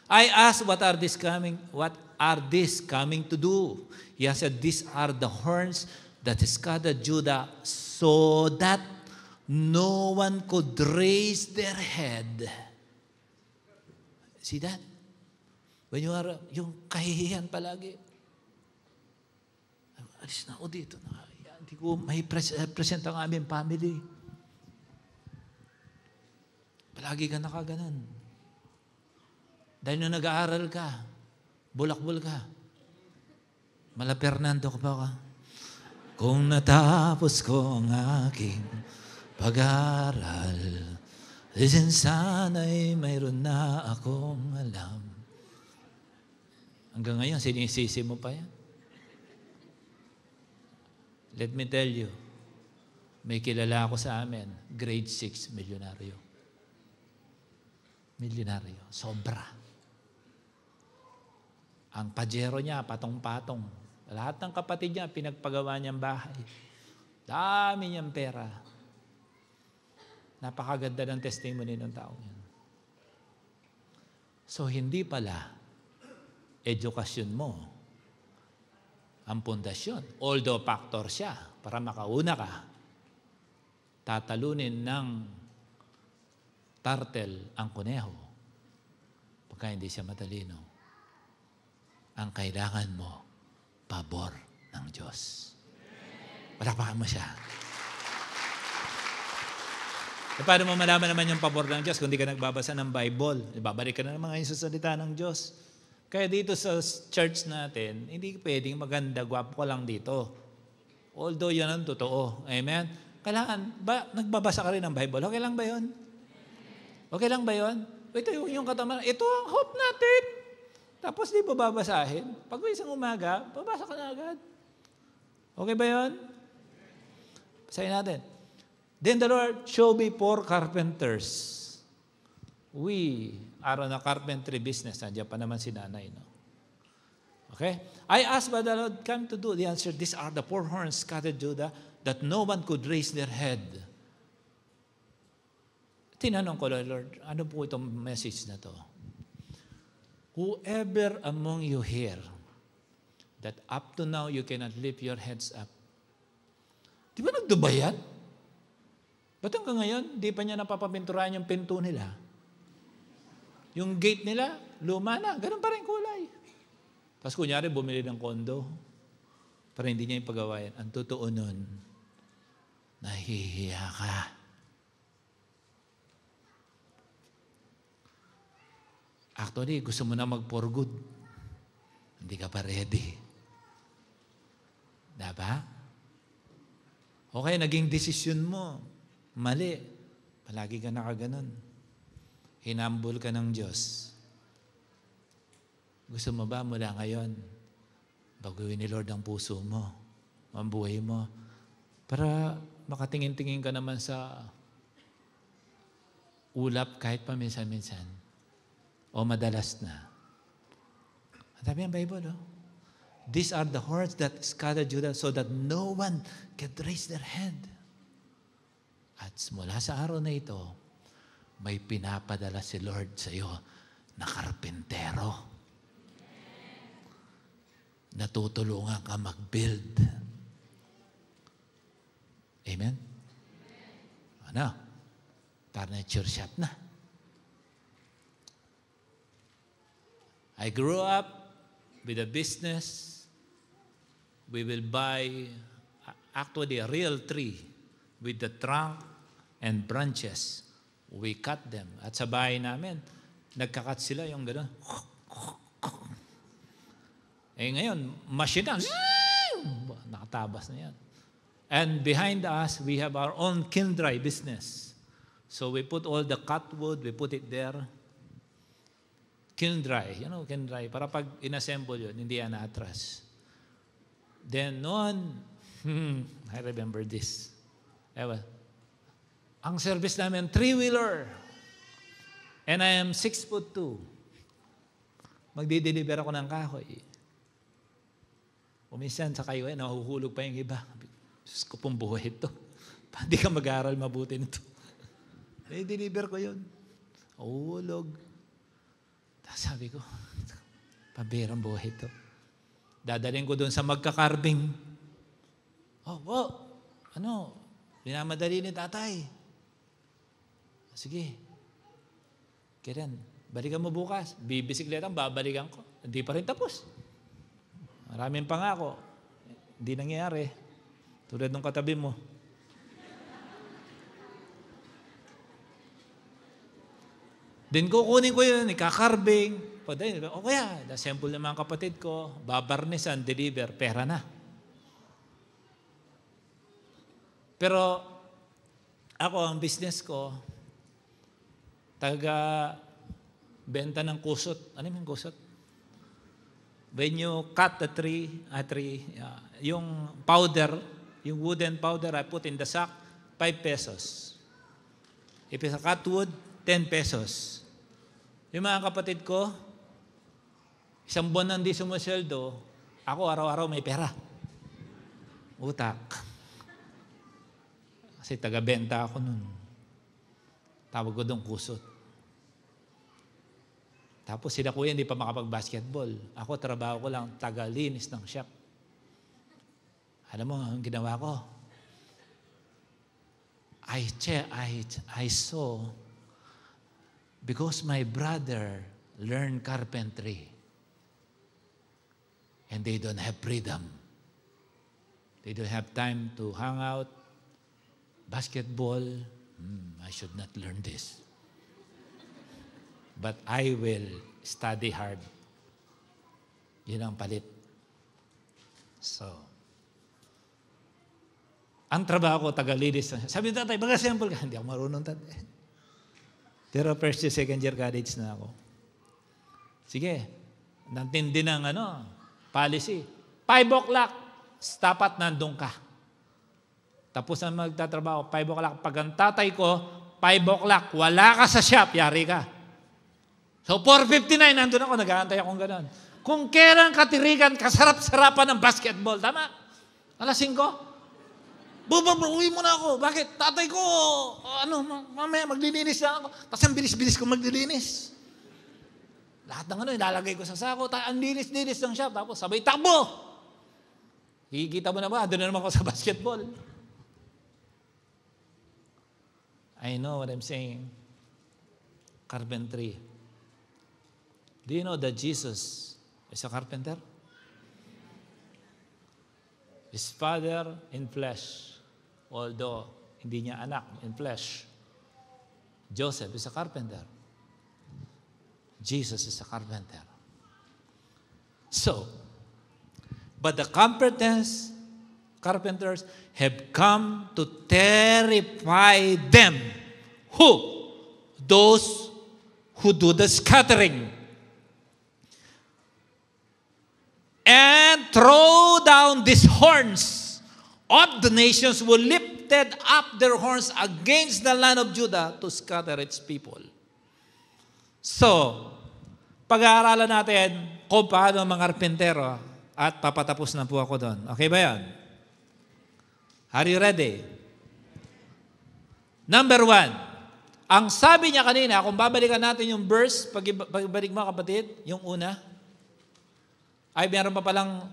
I asked, what are these coming to do? He said, these are the horns that scattered Judah so that no one could raise their head. See that? When you are, yung kahihiyan palagi. Alis na ako dito. Hindi ko may present ang aming family. Palagi ka nakaganon. Dahil nung nag-aaral ka, bulak-bul ka. Mala Fernando ka ba ka? Kung natapos ko ang aking pag-aaral, Listen, sana'y mayroon na akong alam. Hanggang ngayon, sinisisi mo pa yan. Let me tell you, may kilala ako sa amin, grade 6, milyonaryo. Milyonaryo, sobra. Ang pajero niya, patong-patong. Lahat ng kapatid niya, pinagpagawa niyang bahay. Dami niyang pera. Napakaganda ng testimony ng tao yan. So, hindi pala edukasyon mo ang pundasyon. Although factor siya para makauna ka, tatalunin ng turtle ang kuneho pagka hindi siya matalino. Ang kailangan mo, pabor ng Diyos. Palakpakan mo siya. E paano mo malaman naman yung pabor ng Diyos kung di ka nagbabasa ng Bible? Ibabalik ka na naman ngayon sa salita ng Diyos. Kaya dito sa church natin, hindi pwedeng maganda, gwapo ka lang dito. Although yan ang totoo. Amen? Kailangan, nagbabasa ka rin ng Bible? Okay lang ba yun? Okay lang ba yun? Ito yung katamaran. Ito ang hope natin. Tapos di ba babasahin? Pag may isang umaga, babasa ka na agad. Okay ba yun? Basahin natin. Then the Lord showed me 4 carpenters. We are on a carpentry business. Nandiyan pa naman si nanay. No? Okay? I asked what the Lord come to do. The answer, these are the 4 horns scattered Judah that no one could raise their head. Tinanong ko, Lord, ano po itong message na to? Whoever among you here that up to now you cannot lift your heads up. Di ba nagdubayan? Ba't hanggang ngayon, di pa niya napapapinturahan yung pinto nila? Yung gate nila, luma na. Ganun pa rin kulay. Tapos kunyari, bumili ng kondo para hindi niya ipagawa yan. Ang totoo nun, nahihiya ka. Actually, gusto mo na mag-for good. Hindi ka pa ready. Diba? Okay, naging desisyon mo. Mali. Palagi ka nakaganon. Hinambol ka ng Diyos. Gusto mo ba mula ngayon, baguhin ni Lord ang puso mo, ang buhay mo, para makatingin-tingin ka naman sa ulap kahit pa minsan-minsan o madalas na. Ang sabi ng Bible, these are the horns that scattered Judah so that no one can raise their head. At mula sa araw na ito, may pinapadala si Lord sa iyo na karpentero. Natutulungan ka mag-build. Amen? Ano? Furniture shop na. I grew up with a business. We will buy actually a real tree with the trunk and branches. We cut them. At sa bahay namin, nagkakat sila yung gano'n. Ngayon, machine na. Nakatabas na yan. And behind us, we have our own kiln dry business. So we put all the cut wood, we put it there. Kiln dry. Kiln dry. Para pag inassemble yun, hindi yan atras. Then noon, I remember this. Ang service namin, 3-wheeler. And I am 6'2". Magdi-deliver ako ng kahoy. Minsan sa kayo, nahuhulog pa yung iba. Diyos ko pong buhay ito. Hindi ka mag-aaral mabuti nito. I-deliver ko yun. Uhulog. Tapos sabi ko, pabirang buhay ito. Dadaling ko doon sa magkakarbing. Minamadali ni tatay. Sige. Kailan, balikan mo bukas. Bibisikletang, babalikan ko. Hindi pa rin tapos. Maraming pangako. Hindi nangyayari. Tulad ng katabi mo. Then kukunin ko yun, ikakarbing. O kaya, sample ng mga kapatid ko, babarnisan, deliver, pera na. Pero ako, ang business ko, benta ng kusot. Ano yung kusot? When you cut the tree, yung powder, yung wooden powder I put in the sack, 5 pesos. If it's a cut wood, 10 pesos. Yung mga kapatid ko, isang buwan nang di sumusweldo, ako araw-araw may pera. Utak. Kasi taga-benta ako nun. Tawag ko doon kusot. Tapos sila kuya hindi pa makapag-basketball. Ako, trabaho ko lang, taga-linis ng shop. Alam mo, ang ginawa ko, I saw, because my brother learned carpentry, and they don't have freedom. They don't have time to hang out, basketball. I should not learn this. But I will study hard. Yun ang palit. So, ang trabaho ko, taga-linis. Sabi ng tatay, mag-assemble ka. Hindi ako marunong tatay. Pero first year, second year college na ako. Sige, nantindi ng policy. 5 o'clock, dapat nandun ka. Tapos na magtatrabaho, 5 o'clock. Pag ang tatay ko, 5 o'clock, wala ka sa shop, yari ka. So 4:59, nandun ako, nag-aantay akong gano'n. Kung kailan katirikan, kasarap-sarapan ng basketball, tama? Alas 5, uwi mo na ako. Bakit? Tatay ko, mamaya maglilinis na ako. Tapos ang bilis-bilis ko maglilinis. Lahat ng ilalagay ko sa sako. Ang linis-linis ng shop. Tapos sabay takbo. Hihikita mo na ba? Doon na naman ako sa basketball. I know what I'm saying. Carpentry. Do you know that Jesus is a carpenter? His father in flesh, although hindi niya anak in flesh. Joseph is a carpenter. Jesus is a carpenter. So, but the competence carpenters have come to terrify them. Who? Those who do the scattering. And throw down these horns of the nations who lifted up their horns against the land of Judah to scatter its people. So, pag-aaralan natin kung paano mga karpentero at papatapos na po ako doon. Okay ba yan? Are you ready? Number 1. Ang sabi niya kanina, kung babalikan natin yung verse, pagbalik mo kapatid, yung una, ay meron pa palang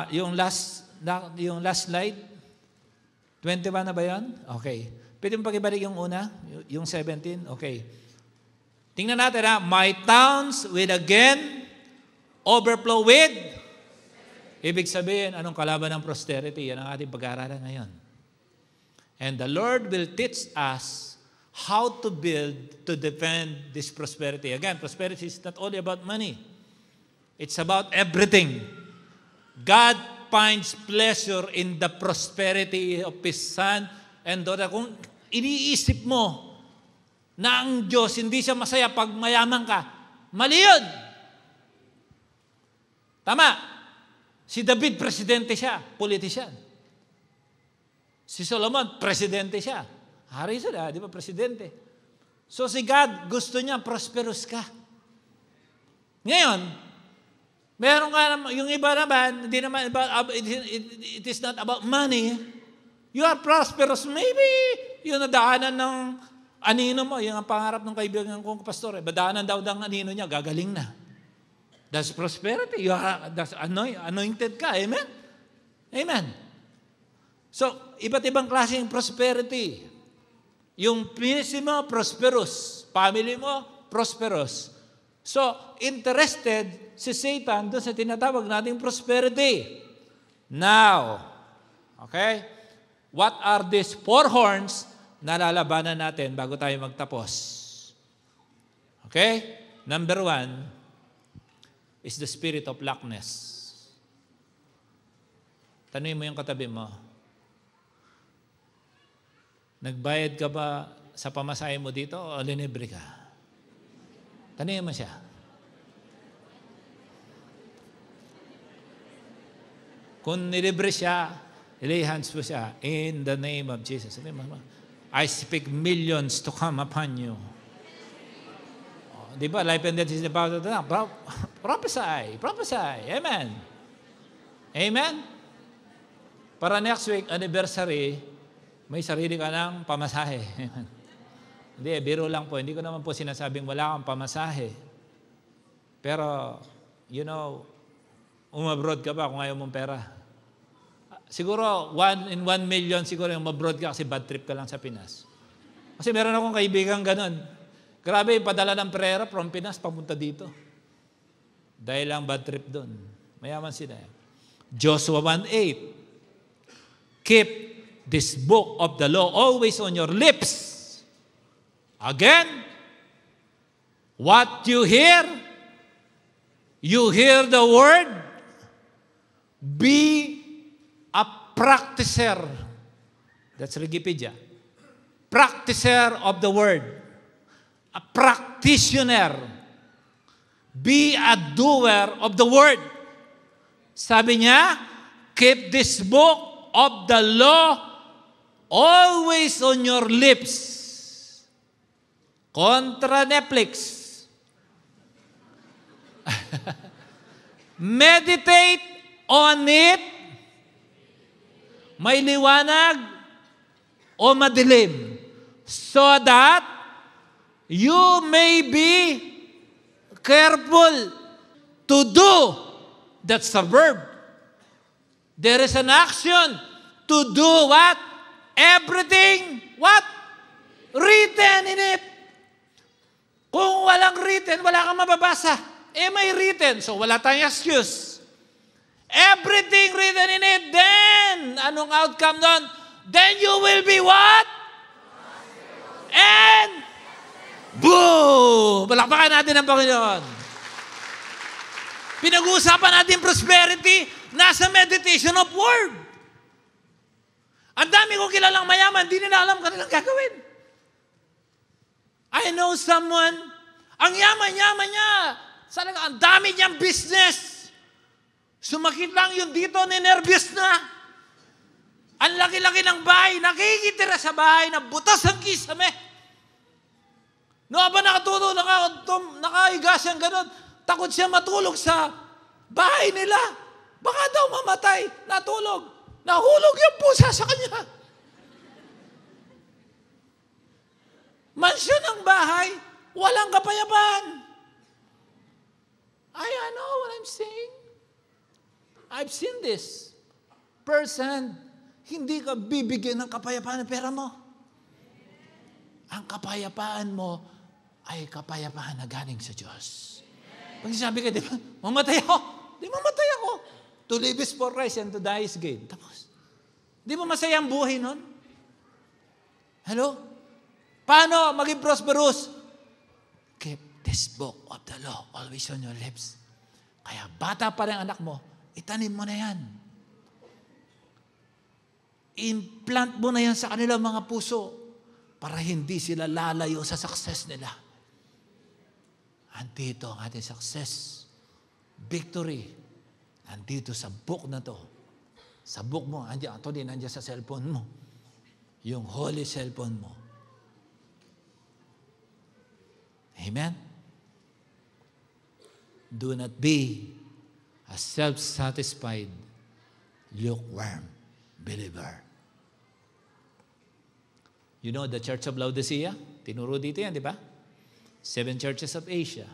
yung last slide. 21 na ba yan? Okay. Pwede mo pag-ibalik yung una, yung 17? Okay. Tingnan natin my towns will again overflow with. Ibig sabihin, anong kalaban ng prosperity? Yan ang ating pag-aaralan ngayon. And the Lord will teach us how to build, to defend this prosperity. Again, prosperity is not only about money. It's about everything. God finds pleasure in the prosperity of His Son and daughter. Kung iniisip mo na ang Diyos hindi siya masaya pag mayaman ka, mali yun. Tama. Si David, presidente siya, politician. Si Solomon, presidente siya. Hari sila, di ba, presidente. So si God, gusto niya prosperous ka. Ngayon, meron ka naman, yung iba naman, hindi naman, it is not about money. You are prosperous. Maybe yung nadaanan ng anino mo, yung ang pangarap ng kaibigan kong pastor, badaanan daw ng anino niya, gagaling na. That's prosperity. That's anointed ka. Amen? Amen. So, iba't ibang klaseng prosperity. Yung ministry mo, prosperous. Family mo, prosperous. So, interested si Satan doon sa tinatawag nating prosperity. Now, okay? What are these 4 horns na lalabanan natin bago tayo magtapos? Okay? Number 1 is the spirit of lackness. Tanungin mo yung katabi mo. Nagbayad ka ba sa pamasahe mo dito o linibre ka? Tanungin mo siya. Kung nilibre siya, lay hands po siya in the name of Jesus. I speak millions to come upon you. Di ba? Life and death is about it. Prophesy. Prophesy. Amen. Amen? Para next week, anniversary, may sarili ka ng pamasahe. Hindi, biro lang po. Hindi ko naman po sinasabing wala kang pamasahe. Pero, you know, umabroad ka ba kung ayaw mong pera? Siguro, 1 in 1 million, siguro yung umabroad ka kasi bad trip ka lang sa Pinas. Kasi meron akong kaibigan ganun. Grabe, padala ng pera from Pinas, papunta dito. Dahil lang bad trip doon. Mayaman sila. Joshua 1:8. Keep this book of the law always on your lips. Again, what you hear the word, be a practicer. That's Wikipedia. Practicer of the word. A practitioner. Be a doer of the word. Sabi niya, keep this book of the law always on your lips. Kontra Netflix. Meditate on it. May liwanag o madilim. So that you may be careful to do. That's a verb. There is an action to do what? Everything, what? Written in it. Kung walang written, wala kang mababasa. May written, so wala tayong excuse. Everything written in it, then, anong outcome doon? Then you will be what? And, boom! Palakpakan natin ang Panginoon. Pinag-uusapan natin prosperity, nasa meditation of word. Ang dami kong kilalang mayaman, di nila alam kanilang gagawin. I know someone, ang yaman-yaman niya, salaga, ang dami niyang business. Sumakit lang yung dito, ninervyos na. Ang laki-laki ng bahay, nakikitira sa bahay, na butas ang kisame. No, aba nakatulog, nakahiga siyang ganun, takot siya matulog sa bahay nila. Baka daw mamatay, natulog. Nahulog yung pusa sa kanya. Mansyon ang bahay, walang kapayapaan. I know what I'm saying. I've seen this. Person, hindi ka bibigyan ng kapayapaan ng pera mo. Ang kapayapaan mo ay kapayapaan na galing sa Diyos. Pag sabi ka, di ba, mamatay ako. Di mamatay ako. To live is for Christ and to die is gain. Tapos, di ba masaya ang buhay nun? Hello? Paano maging prosperous? Keep this book of the law always on your lips. Kaya bata pa rin ang anak mo, itanim mo na yan. Implant mo na yan sa kanilang mga puso para hindi sila lalayo sa success nila. Andito ang ating success. Victory. Andito sa book na to. Sa book mo, andiyan sa cellphone mo. Yung holy cellphone mo. Amen? Do not be a self-satisfied, lukewarm believer. You know the Church of Laodicea? Tinuro dito yan, di ba? 7 churches of Asia.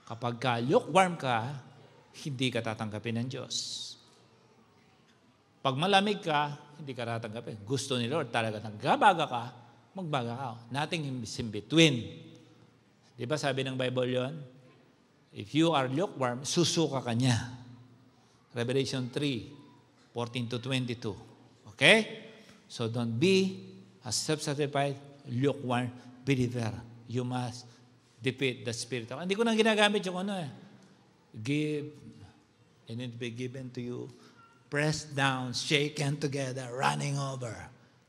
Kapag ka lukewarm ka, hindi ka tatanggapin ng Diyos. Pag malamig ka, hindi ka tatanggapin. Gusto ni Lord talaga, nagbaga ka, magbaga ka. Nothing is in between. Di ba sabi ng Bible yon? If you are lukewarm, susuka ka niya. Revelation 3:14 to 22. Okay? So don't be a self-satisfied, lukewarm believer. You must defeat the spirit. Hindi ko na ginagamit yung give, and it will be given to you. Pressed down, shaken together, running over.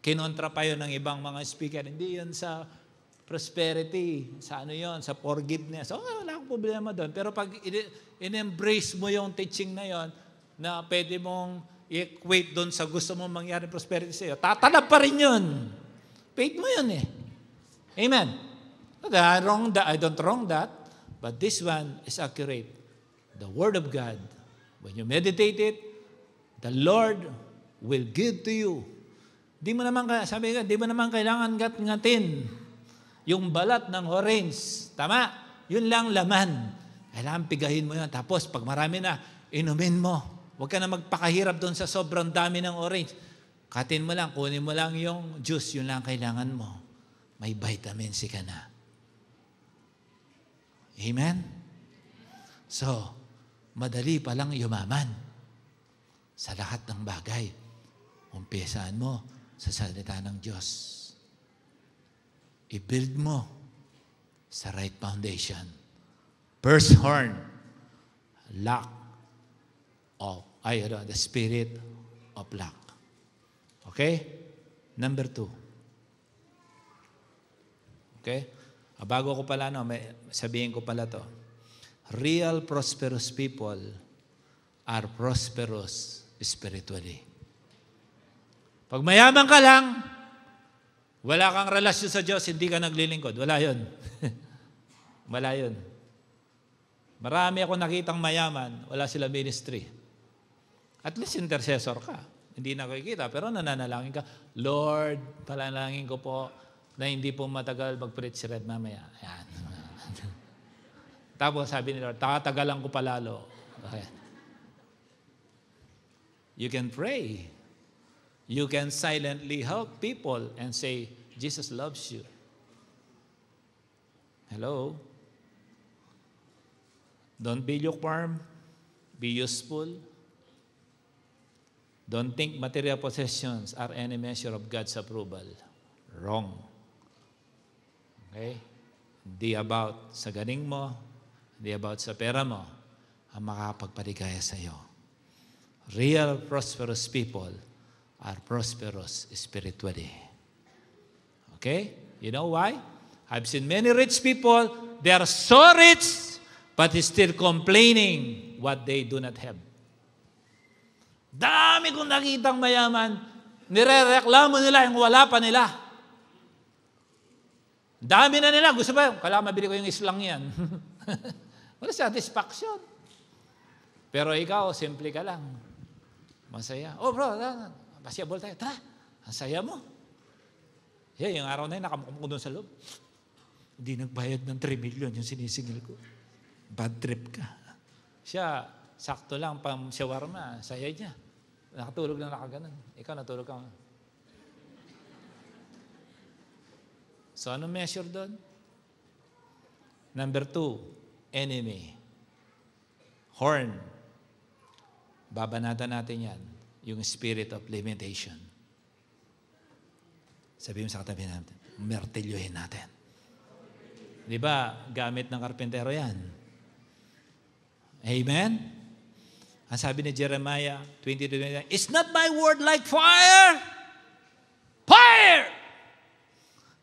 Kinontra pa yun ng ibang mga speaker. Hindi yun sa prosperity. Sa yun? Sa forgiveness. Wala akong problema doon. Pero pag in-embrace mo yung teaching na yun, na pwede mong i-equate doon sa gusto mong mangyari prosperity sa iyo, tatalab pa rin yun. Faith mo yun eh. Amen. I don't wrong that, but this one is accurate. The Word of God, when you meditate it, the Lord will give to you. Di mo naman kailangan ngatin yung balat ng orange. Tama? Yun lang laman. Kailangan pigahin mo yun. Tapos, pag marami na, inumin mo. Huwag ka na magpakahirap doon sa sobrang dami ng orange. Katin mo lang, kunin mo lang yung juice, yun lang kailangan mo. May vitamin C ka na. Amen? So, madali palang yumaman sa lahat ng bagay. Umpisaan mo sa salita ng Diyos. I-build mo sa right foundation. First horn, the spirit of lack. Okay? Number 2. Okay? Bago ko pala, sabihin ko pala to. Real prosperous people are prosperous spiritually. Pag mayaman ka lang, wala kang relasyon sa Diyos, hindi ka naglilingkod. Wala yun. Wala yun. Marami ako nakitang mayaman, wala sila ministry. At least intercessor ka. Hindi nakikita, pero nananalangin ka, Lord, palalangin ko po na hindi po matagal mag-preach si Red mamaya. Ayan. Tapos sabi ni Lord, tatagalan ko palalo. Okay. You can pray. You can silently help people and say, Jesus loves you. Hello? Don't be lukewarm. Be useful. Don't think material possessions are any measure of God's approval. Wrong. Okay? Hindi about sa galing mo, hindi about sa pera mo. ang makakapagpaligaya sa iyo. Real prosperous people are prosperous spiritually. Okay? You know why? I've seen many rich people, they are so rich, but still complaining what they do not have. Dami kong nakitang mayaman, nirereklamo nila yung wala pa nila. Dami na nila. Gusto ba? Kailangan mabili ko yung islang yan. Wala satisfaction. Pero ikaw, simple ka lang. Masaya. Oh bro, pasyabol tayo. Tara, ang saya mo. Yung araw na yun, nakamukhang ko doon sa loob. Hindi nagbayad ng 3 million yung sinisingil ko. Bad trip ka. Siya, sakto lang pang shawarma, saya niya. Nakatulog lang nakaganon. Ikaw natulog ka. So, ano measure doon? Number 2, enemy. Horn. Babanatan natin yan. Yung spirit of limitation. Sabihin mo sa katabi natin, martilyohin natin. Di ba, gamit ng karpentero yan. Amen? Ang sabi ni Jeremiah 20:29, "Is not my word like fire? Fire!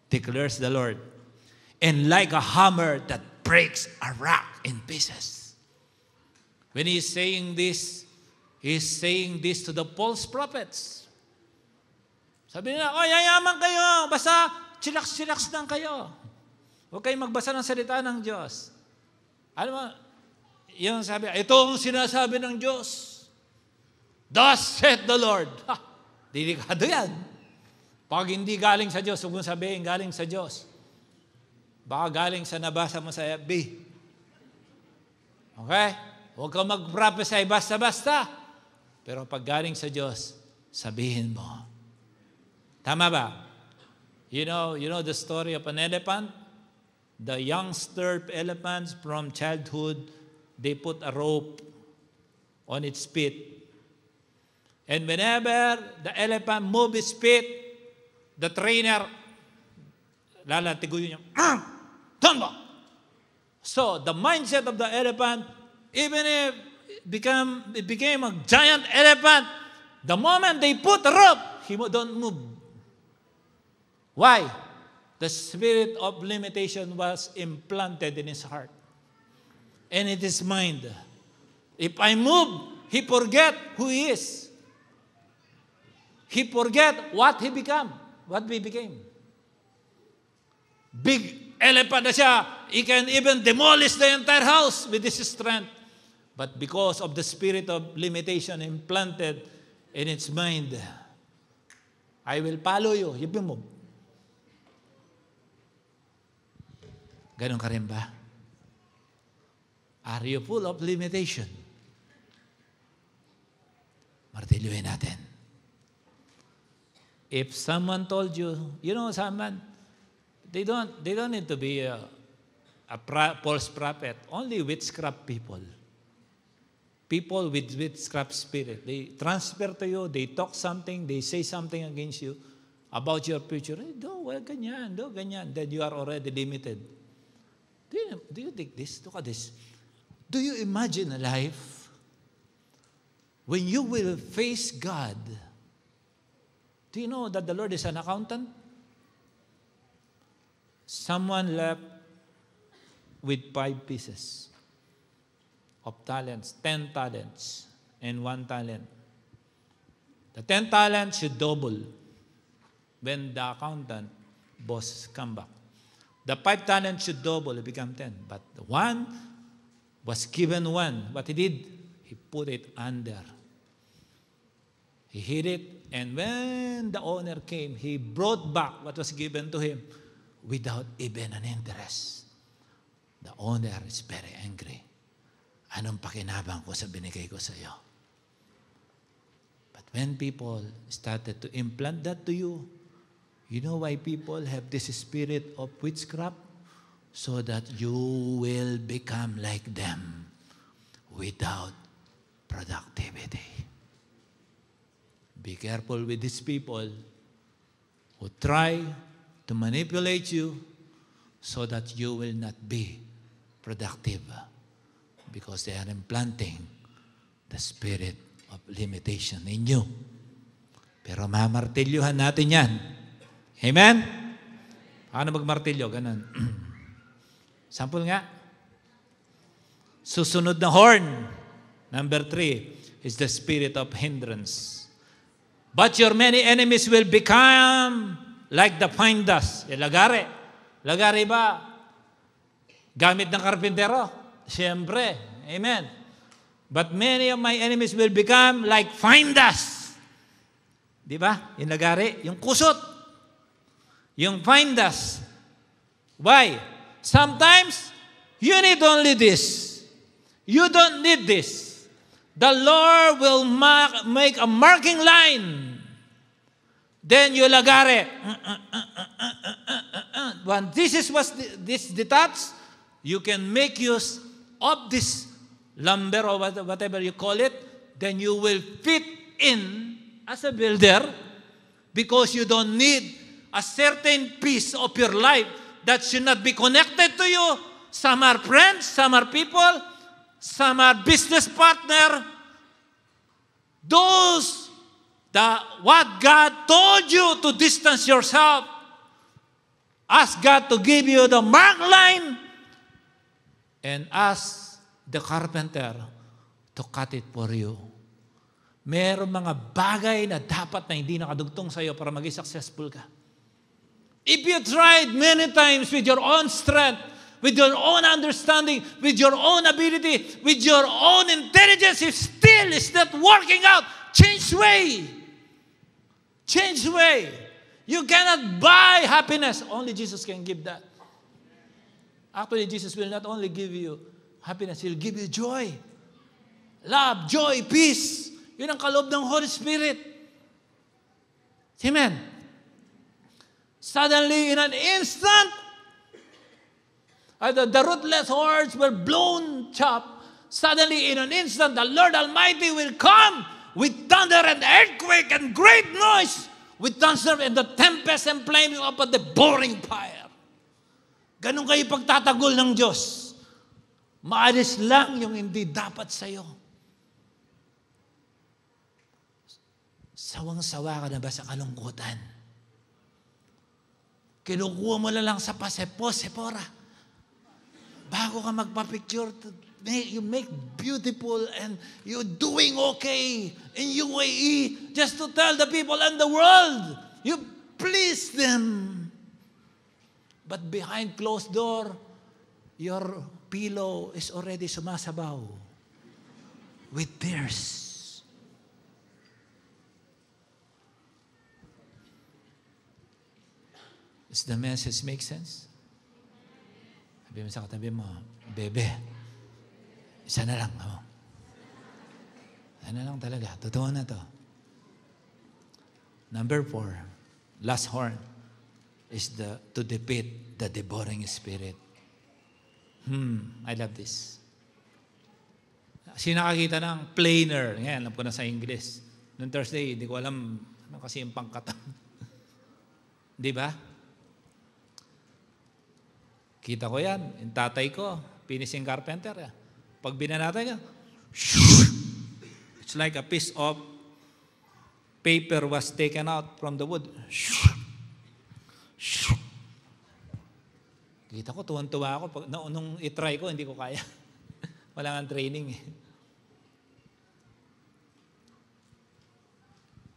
Declares the Lord. And like a hammer that breaks a rock in pieces." When he's saying this to the false prophets. Sabi nila, yayaman kayo, basta chillax-chillax lang kayo. Huwag kayong magbasa ng salita ng Diyos. Alam mo, yung sabi, ito ang sinasabi ng Diyos. Thus saith the Lord. Delikado yan. Pag hindi galing sa Diyos, huwag mong sabihin galing sa Diyos. Baka galing sa nabasa mo sa FB. Okay? Huwag kang mag-prophesy basta-basta. Pero pag galing sa Diyos, sabihin mo. Tama ba? You know the story of an elephant? The youngster elephants from childhood, they put a rope on its feet. And whenever the elephant moves its feet, the trainer, lalatigoy niya, turn back. So, the mindset of the elephant, even if it became a giant elephant, the moment they put a rope, he don't move. Why? The spirit of limitation was implanted in his heart. And in his mind. If I move, he forget who he is. He forget what he became. What we became. Big elephant na siya. He can even demolish the entire house with his strength. But because of the spirit of limitation implanted in its mind, I will follow you. You move. Ganon ka rin ba? Are you full of limitation? Martilyohin natin. If someone told you, someone, they don't need to be a false prophet. Only witchcraft people. People with witchcraft spirit. They transfer to you, they talk something, they say something against you about your future. Ganyan. Then you are already limited. Do you think this? Look at this. Do you imagine a life when you will face God? Do you know that the Lord is an accountant? Someone left with 5 pieces of talents, 10 talents, and 1 talent. The 10 talents should double when the accountant boss come back. The 5 talents should double, it become 10. But the 1 was given 1. What he did, he put it under. He hid it, and when the owner came, he brought back what was given to him without even an interest. The owner is very angry. Anong pakinabang ko sa binigay ko sa iyo? But when people started to implant that to you, you know why people have this spirit of witchcraft? So that you will become like them without productivity. Be careful with these people who try to manipulate you so that you will not be productive. Because they are implanting the spirit of limitation in you. Pero mamartilyuhan natin yan. Amen? Paano magmartilyo? Ganun. Sample nga. Susunod na horn. Number 3 is the spirit of hindrance. But your many enemies will become like the fine dust. Lagari. Lagari ba? Gamit ng karpintero? Siyempre. Amen. But many of my enemies will become like fine dust. Di ba? Yung lagari. Yung kusot. Yung fine dust. Why? Sometimes, you need only this. You don't need this. The Lord will make a marking line. Then you lagare. When this detached, you can make use of this lumber or whatever you call it. Then you will fit in as a builder because you don't need a certain piece of your life that should not be connected to you. Some are friends, some are people, some are business partner. Those that what God told you to distance yourself, ask God to give you the mark line and ask the carpenter to cut it for you. Meron mga bagay na dapat na hindi nakadugtong sa iyo para maging successful ka. If you tried many times with your own strength, with your own understanding, with your own ability, with your own intelligence, if still it's not working out, change way. Change way. You cannot buy happiness. Only Jesus can give that. Actually, Jesus will not only give you happiness, He'll give you joy. Love, joy, peace. Yun ang kaloob ng Holy Spirit. Amen. Suddenly, in an instant, the ruthless hordes were blown chopped. Suddenly, in an instant, the Lord Almighty will come with thunder and earthquake and great noise, with thunder and the tempest and flaming up at the boring fire. Ganun kayo pagtatagol ng Diyos. Maalis lang yung hindi dapat sa'yo. Sawang-sawa ka na ba sa kalungkutan? Kinukuha mo na lang sa Sepora. Bago ka magpa-picture, you make beautiful and you're doing okay in UAE just to tell the people in the world. You please them. But behind closed door, your pillow is already sumasabaw with tears. Does the message make sense? Sabi mo sa katabi mo, bebe, isa na lang. Oh. Isa na lang talaga. Totoo na to. Number 4, last horn, is to defeat the devouring spirit. I love this. Sino nakakita ng planer? Ngayon, alam ko na sa English. Noong Thursday, hindi ko alam ano kasi yung pangkatang. Di ba? Kita ko yan. Yung tatay ko, finishing carpenter. Pag binanatay ka, it's like a piece of paper was taken out from the wood. Kita ko, tuwan-tuwa ako. Nung itry ko, hindi ko kaya. Wala nga training eh.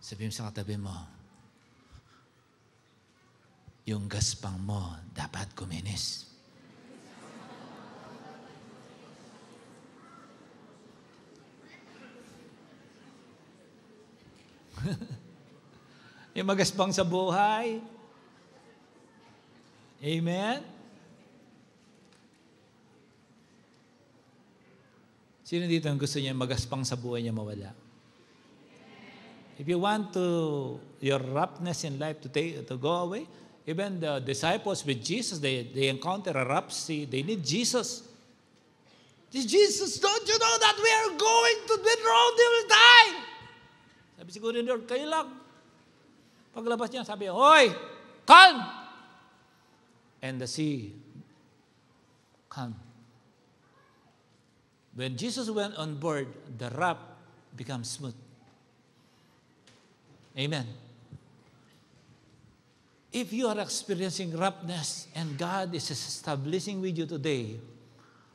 Sabihin sa katabi mo, yung gaspang mo dapat kuminis. Yung magaspang sa buhay. Amen? Sino dito ang gusto niya magaspang sa buhay niya mawala? If you want your roughness in life to go away, even the disciples with Jesus, they encounter a rough sea. They need Jesus. Jesus, don't you know that we are going to the road, they will die? Sabi siguro ni Lord, kayo lang. Paglabas niya, sabi, hoy, calm! And the sea, calm. When Jesus went on board, the raft becomes smooth. Amen. If you are experiencing roughness and God is establishing with you today,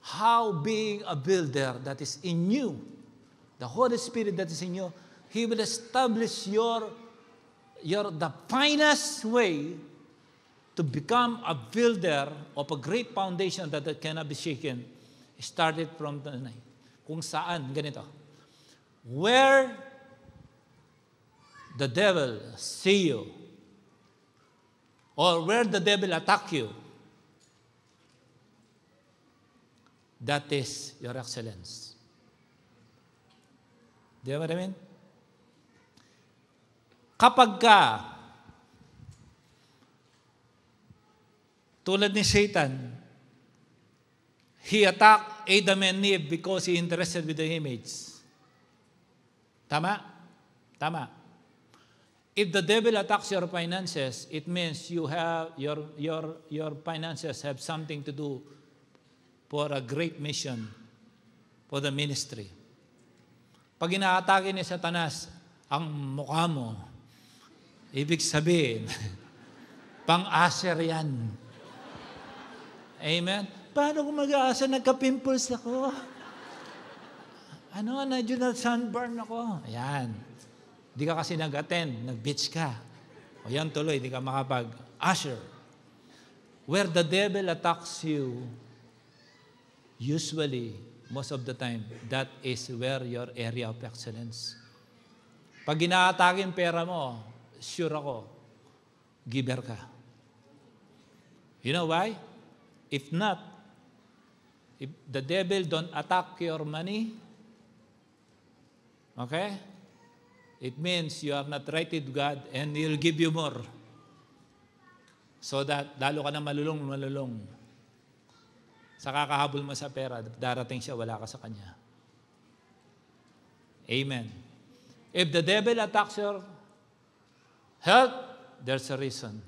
how being a builder that is in you, the Holy Spirit that is in you, He will establish the finest way to become a builder of a great foundation that cannot be shaken. Started from the night. Kung saan, ganito. Where the devil see you, or where the devil attack you, that is your excellence. Do you know what I mean? Kapag ka, tulad ni Satan, he attacked Adam and Eve because he interested with the image. Tama? Tama. If the devil attacks your finances, it means you have your finances have something to do for a great mission, for the ministry. Pag inaatake ni Satanas ang mukha mo, ibig sabihin, pang-asher yan. Amen? Paano kung mag-aasa? Nagka-pimples ako. Na-junal sunburn ako. Ayan. Di ka kasi nag-attend, nag-beach ka. O yan tuloy, di ka makapag-usher. Where the devil attacks you, usually, most of the time, that is where your area of excellence. Pag ina-atake yung pera mo, sure ako, giver ka. You know why? If not, if the devil don't attack your money, okay? It means you are not right with God and He'll give you more. So that lalo ka na malulong. Sa kakahabol mo sa pera, darating siya, wala ka sa Kanya. Amen. If the devil attacks your health, there's a reason.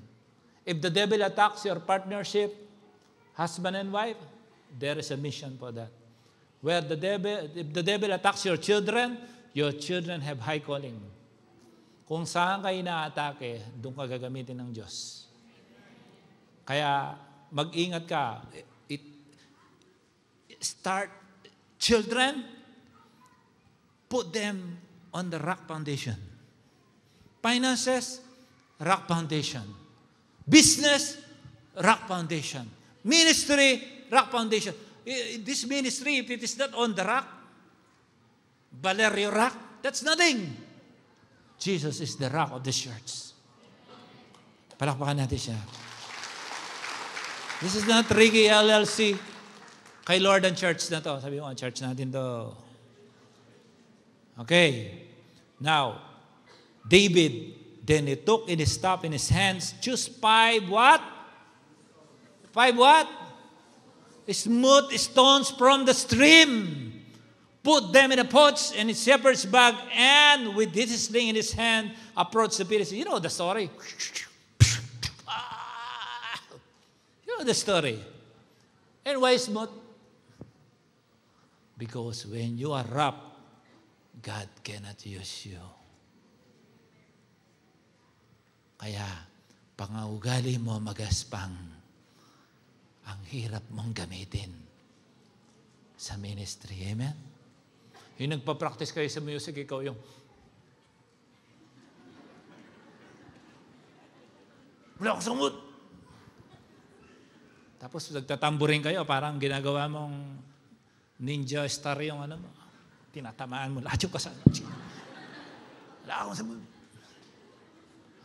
If the devil attacks your partnership, husband and wife, there is a mission for that. If the devil attacks your children have high calling. Kung saan ka inaatake, doon ka gagamitin ng Diyos. Kaya mag-ingat ka. Start, children, put them on the rock foundation. Finances, rock foundation. Business, rock foundation. Ministry, rock foundation. This ministry, if it is not on the rock, Valerio rock, that's nothing. Jesus is the rock of the church. Palakpakan natin siya. This is not Ricky LLC. Kay Lord and Church na to. Sabi mo, church natin to. Okay. Now, David, then he took in his staff in his hands, choose 5 what? 5 what? Smooth stones from the stream. Put them in a pouch and his shepherd's bag, and with this sling in his hand, approached the Philistines. You know the story. You know the story. And why smooth? Because when you are rough, God cannot use you. Kaya, pangaugali mo magaspang, ang hirap mong gamitin sa ministry. Amen? Yung nagpa-practice kayo sa music, ikaw yung wala akong samot. Tapos nagtatamburin kayo, parang ginagawa mong ninja star yung ano mo. Tinatamaan mo, lahat yung kasama. Wala akong samot.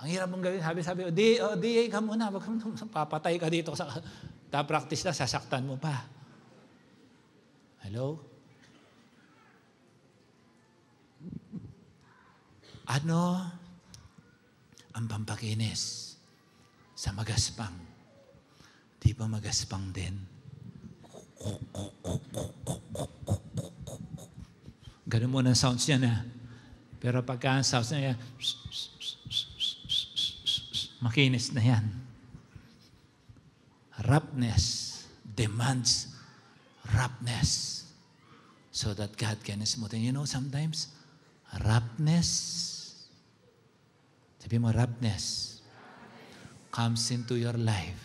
Ang hirap mong gawin. Sabi, DA ka muna. Papatay ka dito. Ta-practice na, sasaktan mo pa. Hello? Ano ang pampakinis sa magaspang? Di ba magaspang din? Ganun muna ang sounds niya na. Pero pagka ang sounds niya, makinis na yan. Roughness demands roughness. so that God can smoothen. You know, sometimes, roughness, sabi mo, roughness comes into your life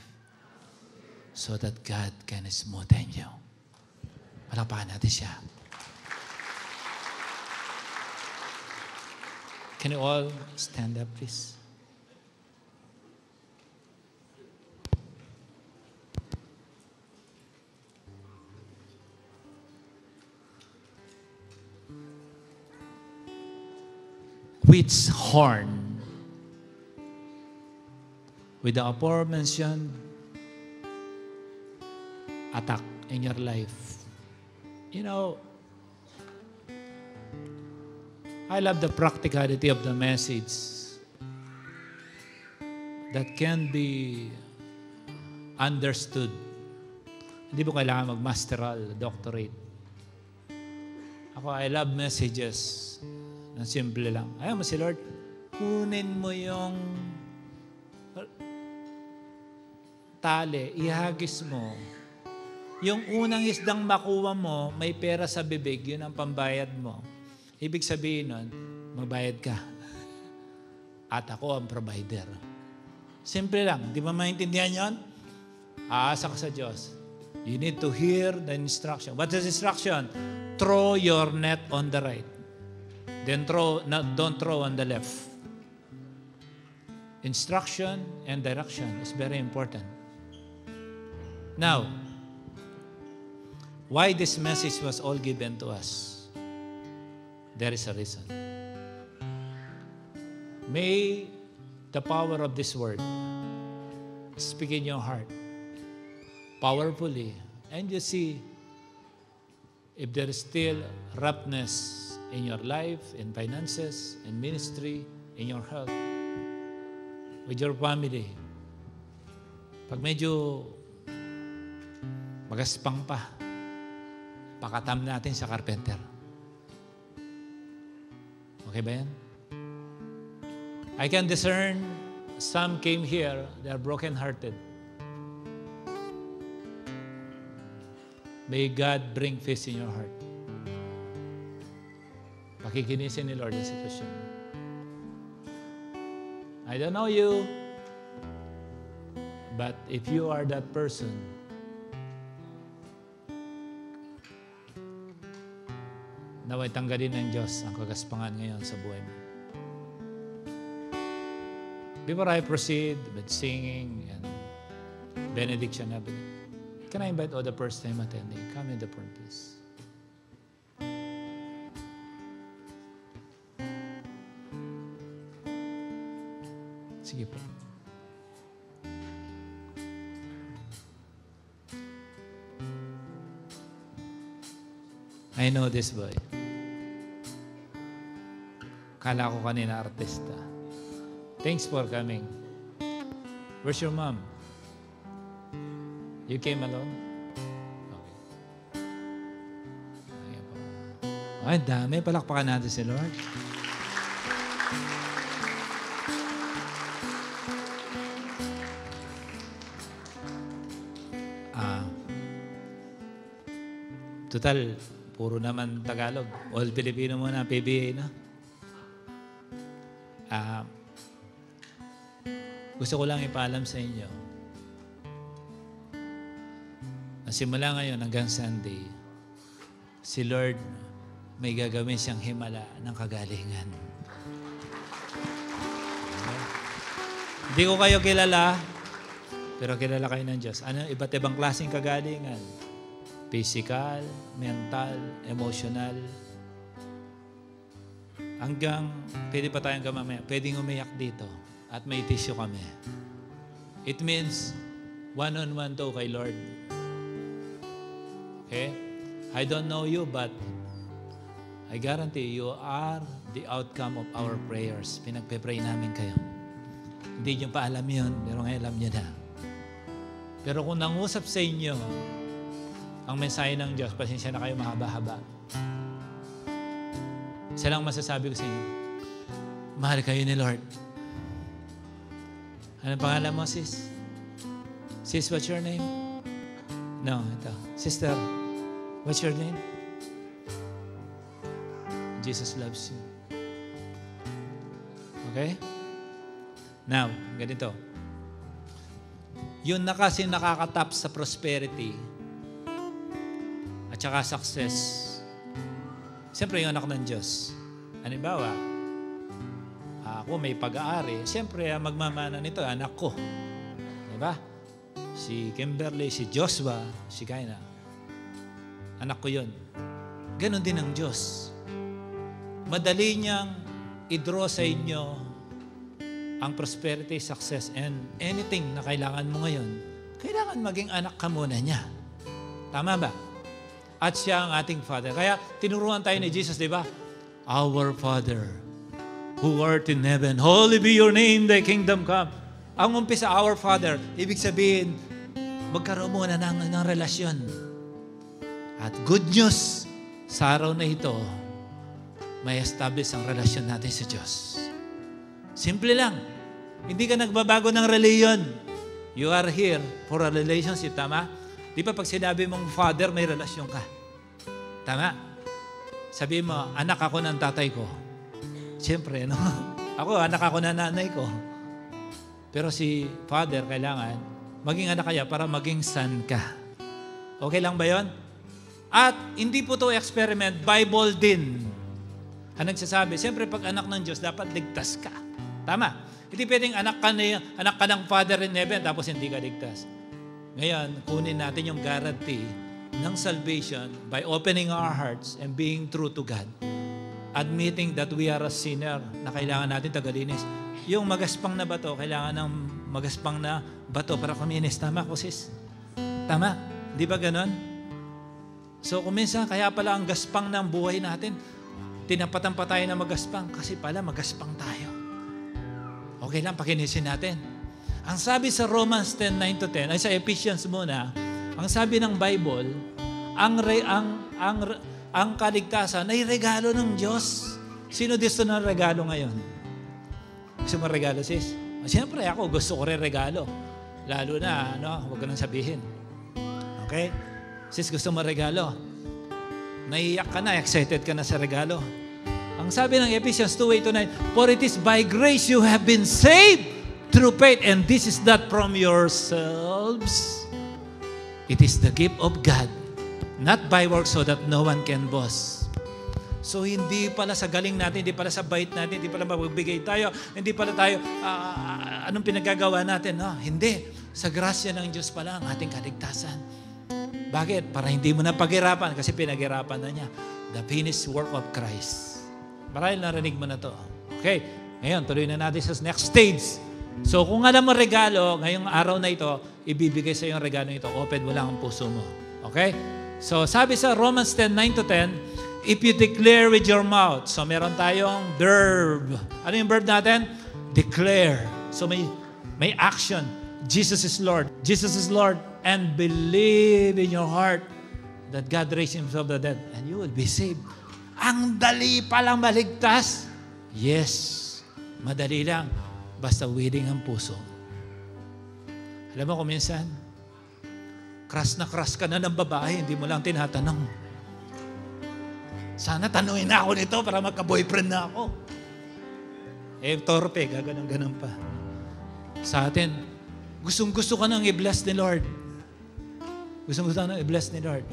so that God can smoothen you. Palakpakan natin siya. Can you all stand up, please? Which horn, with the aforementioned attack in your life, you know, I love the practicality of the message that can be understood. Hindi mo kailangan mag-masteral, doctorate. Ako, I love messages na simple lang. Ayaw mo si Lord, kunin mo yung tali, ihagis mo. Yung unang isdang makuha mo, may pera sa bibig, yun ang pambayad mo. Ibig sabihin nun, magbayad ka. At ako ang provider. Simple lang. Di ba maintindihan yun? Aasa ka sa Diyos. You need to hear the instruction. What is instruction? Throw your net on the right. Then don't throw on the left. Instruction and direction is very important. Now, why this message was all given to us? There is a reason. May the power of this word speak in your heart powerfully, and you see if there is still roughness in your life, in finances, in ministry, in your health, with your family. Pag medyo magaspang pa, pakatam natin sa carpenter. Okay ba yan? I can discern some came here, they are broken-hearted. May God bring peace in your heart. Pakikinisin ni Lord ang sitwasyon. I don't know you, but if you are that person, naway tanggalin ng Diyos ang kagaspangan ngayon sa buhay mo. Before I proceed with singing and benediction, can I invite all the first time attending? Come in the front, please. Sige po. I know this boy. Kala ko kanina artista. Thanks for coming. Where's your mom? You came alone? Okay. Ay, dami. Palakpakan natin si Lord. Total, puro naman Tagalog. All Filipino muna, PBA na. Gusto ko lang ipaalam sa inyo. Simula ngayon hanggang Sunday, si Lord may gagawin siyang himala ng kagalingan. Hindi ko kayo kilala, pero kilala kayo ng Diyos. Ano, iba't ibang klaseng kagalingan. Physical, mental, emotional. Hanggang, pwede pa tayong gamamaya, pwedeng umiyak dito at may tissue kami. It means, one-on-one to kay Lord. Okay? I don't know you, but I guarantee you are the outcome of our prayers. Pinagpe-pray namin kayo. Hindi nyo pa alam yun, pero ngayon alam nyo na. Pero kung nangusap sa inyo, ang mensahe ng Diyos, pasensya na kayo mahaba-haba. Isa lang masasabi ko sa inyo, mahal kayo ni Lord. Anong pangalan mo, sis? Sis, what's your name? No, ito. Sister, what's your name? Jesus loves you. Okay? Now, ganito. Yun na kasi nakakatap sa prosperity at saka success. Siyempre, yung anak ng Diyos. Halimbawa, ako may pag-aari. Siyempre, magmamana nito, anak ko. Diba? Si Kimberly, si Joshua, si Kaina. Anak ko yun. Ganon din ang Diyos. Madali niyang i-draw sa inyo ang prosperity, success, and anything na kailangan mo ngayon. Kailangan maging anak ka muna niya. Tama ba? At siya ang ating Father. Kaya tinuruan tayo ni Jesus, di ba? Our Father, who art in heaven, holy be your name, thy kingdom come. Ang umpisa, our Father, ibig sabihin, magkaroon muna ng relasyon. At good news, sa araw na ito, may establish ang relasyon natin sa Diyos. Simple lang. Hindi ka nagbabago ng reliyon. You are here for a relationship, tama? Di ba pag sinabi mong Father, may relasyon ka? Tama? Sabi mo, anak ako ng tatay ko. Siyempre, no? Ako, anak ako ng nanay ko. Pero si Father, kailangan maging anak kaya para maging son ka. Okay lang ba yon? At hindi po to experiment, Bible din. Ang nagsasabi, siyempre pag anak ng Diyos, dapat ligtas ka. Tama. Hindi pwedeng anak ka ng Father in heaven tapos hindi ka ligtas. Ngayon, kunin natin yung guarantee ng salvation by opening our hearts and being true to God. Admitting that we are a sinner na kailangan natin tagalinis. Yung magaspang na bato, kailangan ng magaspang na bato para kuminis. Tama ko, sis? Tama? Di ba ganon? So, kuminsan, kaya pala ang gaspang ng buhay natin, tinapatan pa tayo na magaspang kasi pala magaspang tayo. Okay lang, pakinisin natin. Ang sabi sa Romans 10:9-10, ay sa Ephesians muna, ang sabi ng Bible, ang kaligtasan ay regalo ng Diyos. Sino gusto ng regalo ngayon? Gusto mo regalo, sis? Siyempre ako, gusto ko rin regalo. Lalo na, huwag ko nang sabihin. Okay? Sis, gusto mo regalo? Naiiyak ka na, excited ka na sa regalo. Ang sabi ng Ephesians 2:8-9, for it is by grace you have been saved through faith, and this is not from yourselves. It is the gift of God, not by works so that no one can boast. So hindi pala sa galing natin, hindi pala sa bait natin, hindi pala magbibigay tayo, hindi pala tayo, anong pinagagawa natin? No? Hindi. Sa grasya ng Diyos pala ang ating kaligtasan. Bakit? Para hindi mo na paghirapan kasi pinaghirapan na niya. The finished work of Christ. Marahil narinig mo na to. Okay. Ngayon, tuloy na natin sa next stage. So, kung alam mo regalo, ngayong araw na ito, ibibigay sa iyo ang regalo ito. Open mo lang ang puso mo. Okay? So, sabi sa Romans 10:9-10, if you declare with your mouth. So, meron tayong verb. Ano yung verb natin? Declare. So, may action. Jesus is Lord. Jesus is Lord. And believe in your heart that God raised Him from the dead. And you will be saved. Ang dali palang maligtas. Yes. Madali lang. Basta willing ang puso. Alam mo kung minsan, crush ka na ng babae, hindi mo lang tinatanong. Sana tanungin na ako nito para magka-boyfriend na ako. Torpe, gaganon-ganon pa. Sa atin, gustong-gusto ka nang i-bless ni Lord. Gustong-gusto ka nang i-bless ni Lord.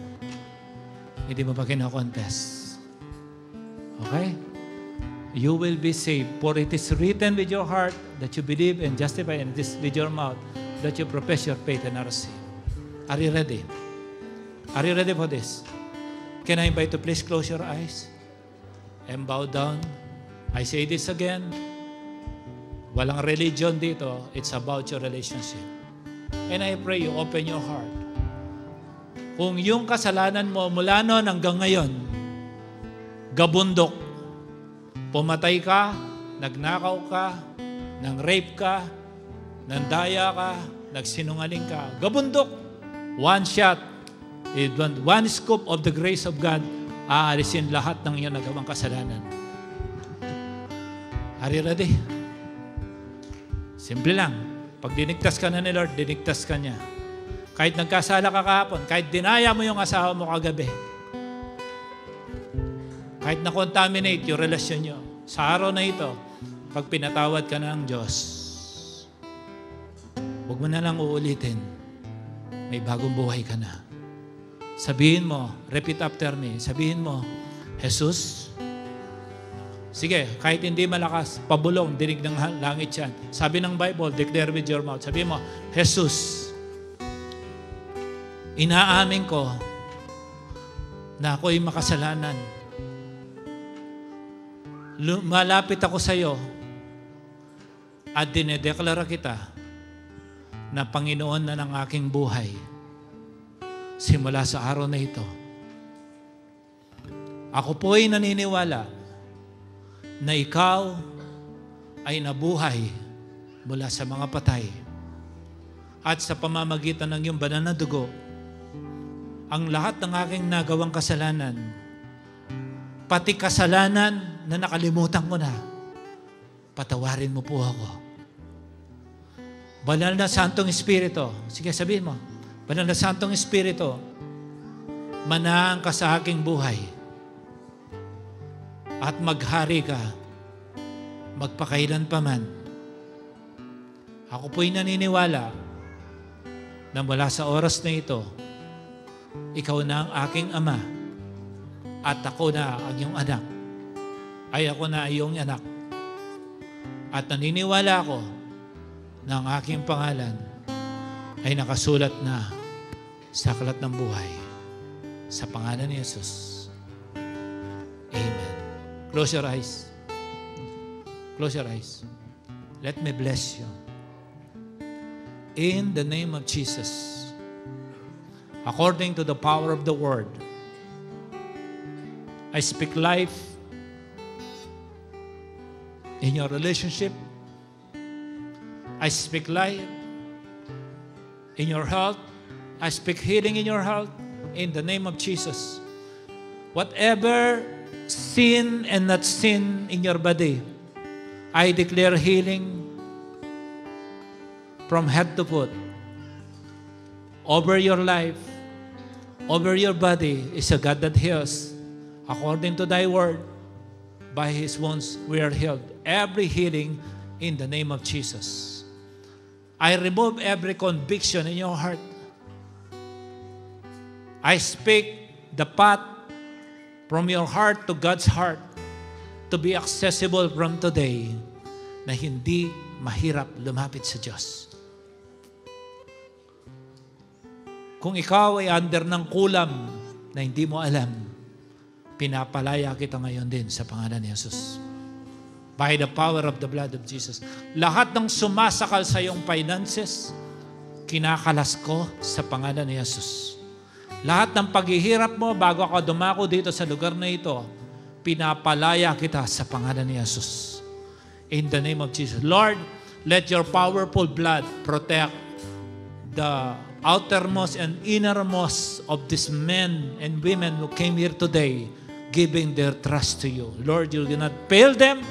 Hindi mo pa kina-contest. Okay? You will be saved. For it is written with your heart that you believe and justify, and it is with your mouth that you profess your faith and are saved. Are you ready? Are you ready for this? Can I invite you to please close your eyes and bow down? I say this again. Walang religion dito. It's about your relationship. And I pray you open your heart. Kung yung kasalanan mo mula noon hanggang ngayon, gabundok, pumatay ka, nagnakaw ka, nang-rape ka, nandaya ka, nagsinungaling ka, gabundok, one shot, one scoop of the grace of God, aalisin lahat ng iyong nagawang kasalanan. Are you ready? Simple lang. Pag dinigtas ka na ni Lord, dinigtas ka niya. Kahit nagkasala ka kahapon, kahit dinaya mo yung asawa mo kagabi, Kahit na-contaminate yung relasyon nyo, sa araw na ito, pag pinatawad ka ng Diyos, huwag mo na lang uulitin. May bagong buhay ka na. Sabihin mo, repeat after me, sabihin mo, Jesus, sige, kahit hindi malakas, pabulong, dinig ng langit yan. Sabi ng Bible, declare with your mouth. Sabihin mo, Jesus, inaamin ko na ako'y makasalanan. Malapit ako sa iyo at dinedeklara kita na Panginoon na ng aking buhay simula sa araw na ito. Ako po ay naniniwala na ikaw ay nabuhay mula sa mga patay at sa pamamagitan ng iyong banal na dugo, ang lahat ng aking nagawang kasalanan, pati kasalanan na nakalimutan ko na, patawarin mo po ako. Banal na Santong Espiritu, sige sabihin mo, Banal na Santong Espiritu, manahan ka sa aking buhay at maghari ka magpakailan pa man. Ako po'y naniniwala na mula sa oras na ito, ikaw na ang aking ama at ako na ang iyong anak. Ay ako na iyong anak. At naniniwala ako na ang aking pangalan ay nakasulat na sa aklat ng buhay. Sa pangalan ni Jesus. Amen. Close your eyes. Close your eyes. Let me bless you. In the name of Jesus, according to the power of the Word, I speak life in your relationship. I speak life in your health. I speak healing in your health in the name of Jesus. Whatever sin and not sin in your body, I declare healing from head to foot. Over your life, over your body is a God that heals. According to thy word, by his wounds we are healed. Every healing in the name of Jesus. I remove every conviction in your heart. I speak the path from your heart to God's heart to be accessible from today, na hindi mahirap lumapit sa Diyos. Kung ikaw ay under ng kulam na hindi mo alam, pinapalaya kita ngayon din sa pangalan ni Jesus. By the power of the blood of Jesus. Lahat ng sumasakal sa iyong finances, kinakalas ko sa pangalan ni Jesus. Lahat ng paghihirap mo bago ka dumako dito sa lugar na ito, pinapalaya kita sa pangalan ni Jesus. In the name of Jesus. Lord, let your powerful blood protect the outermost and innermost of these men and women who came here today, giving their trust to you. Lord, you will not fail them,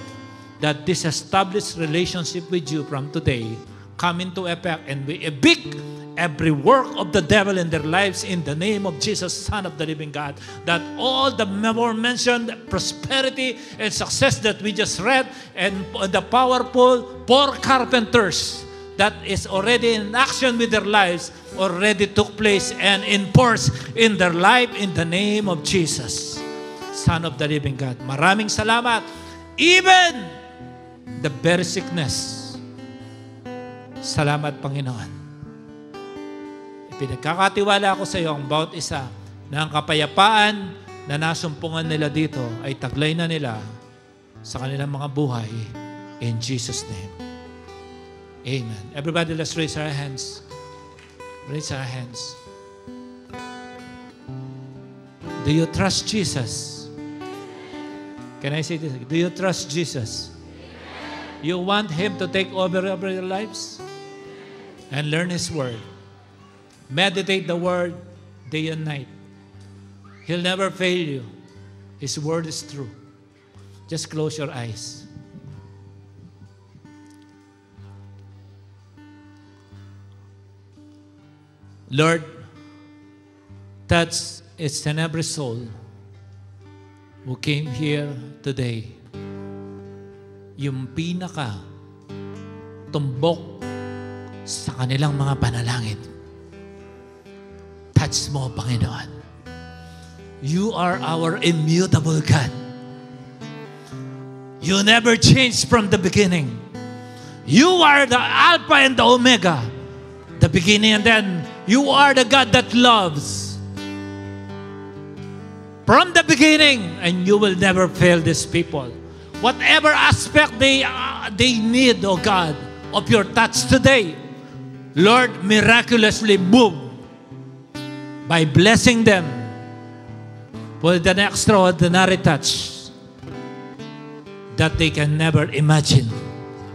that this established relationship with you from today come into effect, and we evict every work of the devil in their lives in the name of Jesus, Son of the living God, that all the mentioned prosperity and success that we just read, and the powerful four carpenters that is already in action with their lives, already took place and enforced in their life in the name of Jesus, Son of the living God. Maraming salamat. Even the very sickness, salamat Panginoon. Pinagkakatiwala ko sa iyo ang bawat isa na ang kapayapaan na nasumpungan nila dito ay taglay na nila sa kanilang mga buhay. In Jesus' name. Amen. Everybody, let's raise our hands. Raise our hands. Do you trust Jesus? Can I say this? Do you trust Jesus? You want Him to take over your lives? And learn His Word. Meditate the Word day and night. He'll never fail you. His Word is true. Just close your eyes. Lord, touch each and every soul who came here today, yung pinaka tumbok sa kanilang mga panalangin. Touch mo, Panginoon. You are our immutable God. You never changed from the beginning. You are the Alpha and the Omega, the beginning and then you are the God that loves from the beginning, and you will never fail these people. Whatever aspect they need, oh God, of your touch today, Lord, miraculously move by blessing them with an extraordinary touch that they can never imagine.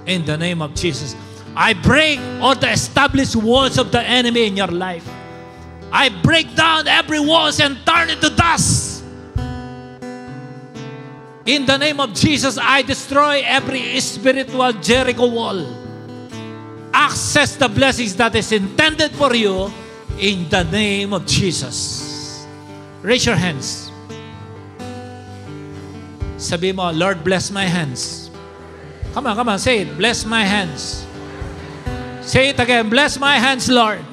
In the name of Jesus, I break all the established walls of the enemy in your life. I break down every walls and turn it to dust. In the name of Jesus, I destroy every spiritual Jericho wall. Access the blessings that is intended for you in the name of Jesus. Raise your hands. Sabi mo, Lord, bless my hands. Come on, say it. Bless my hands. Say it again. Bless my hands, Lord.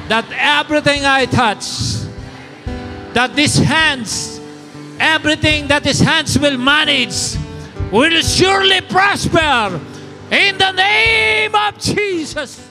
That everything I touch, that these hands, everything that His hands will manage will surely prosper in the name of Jesus.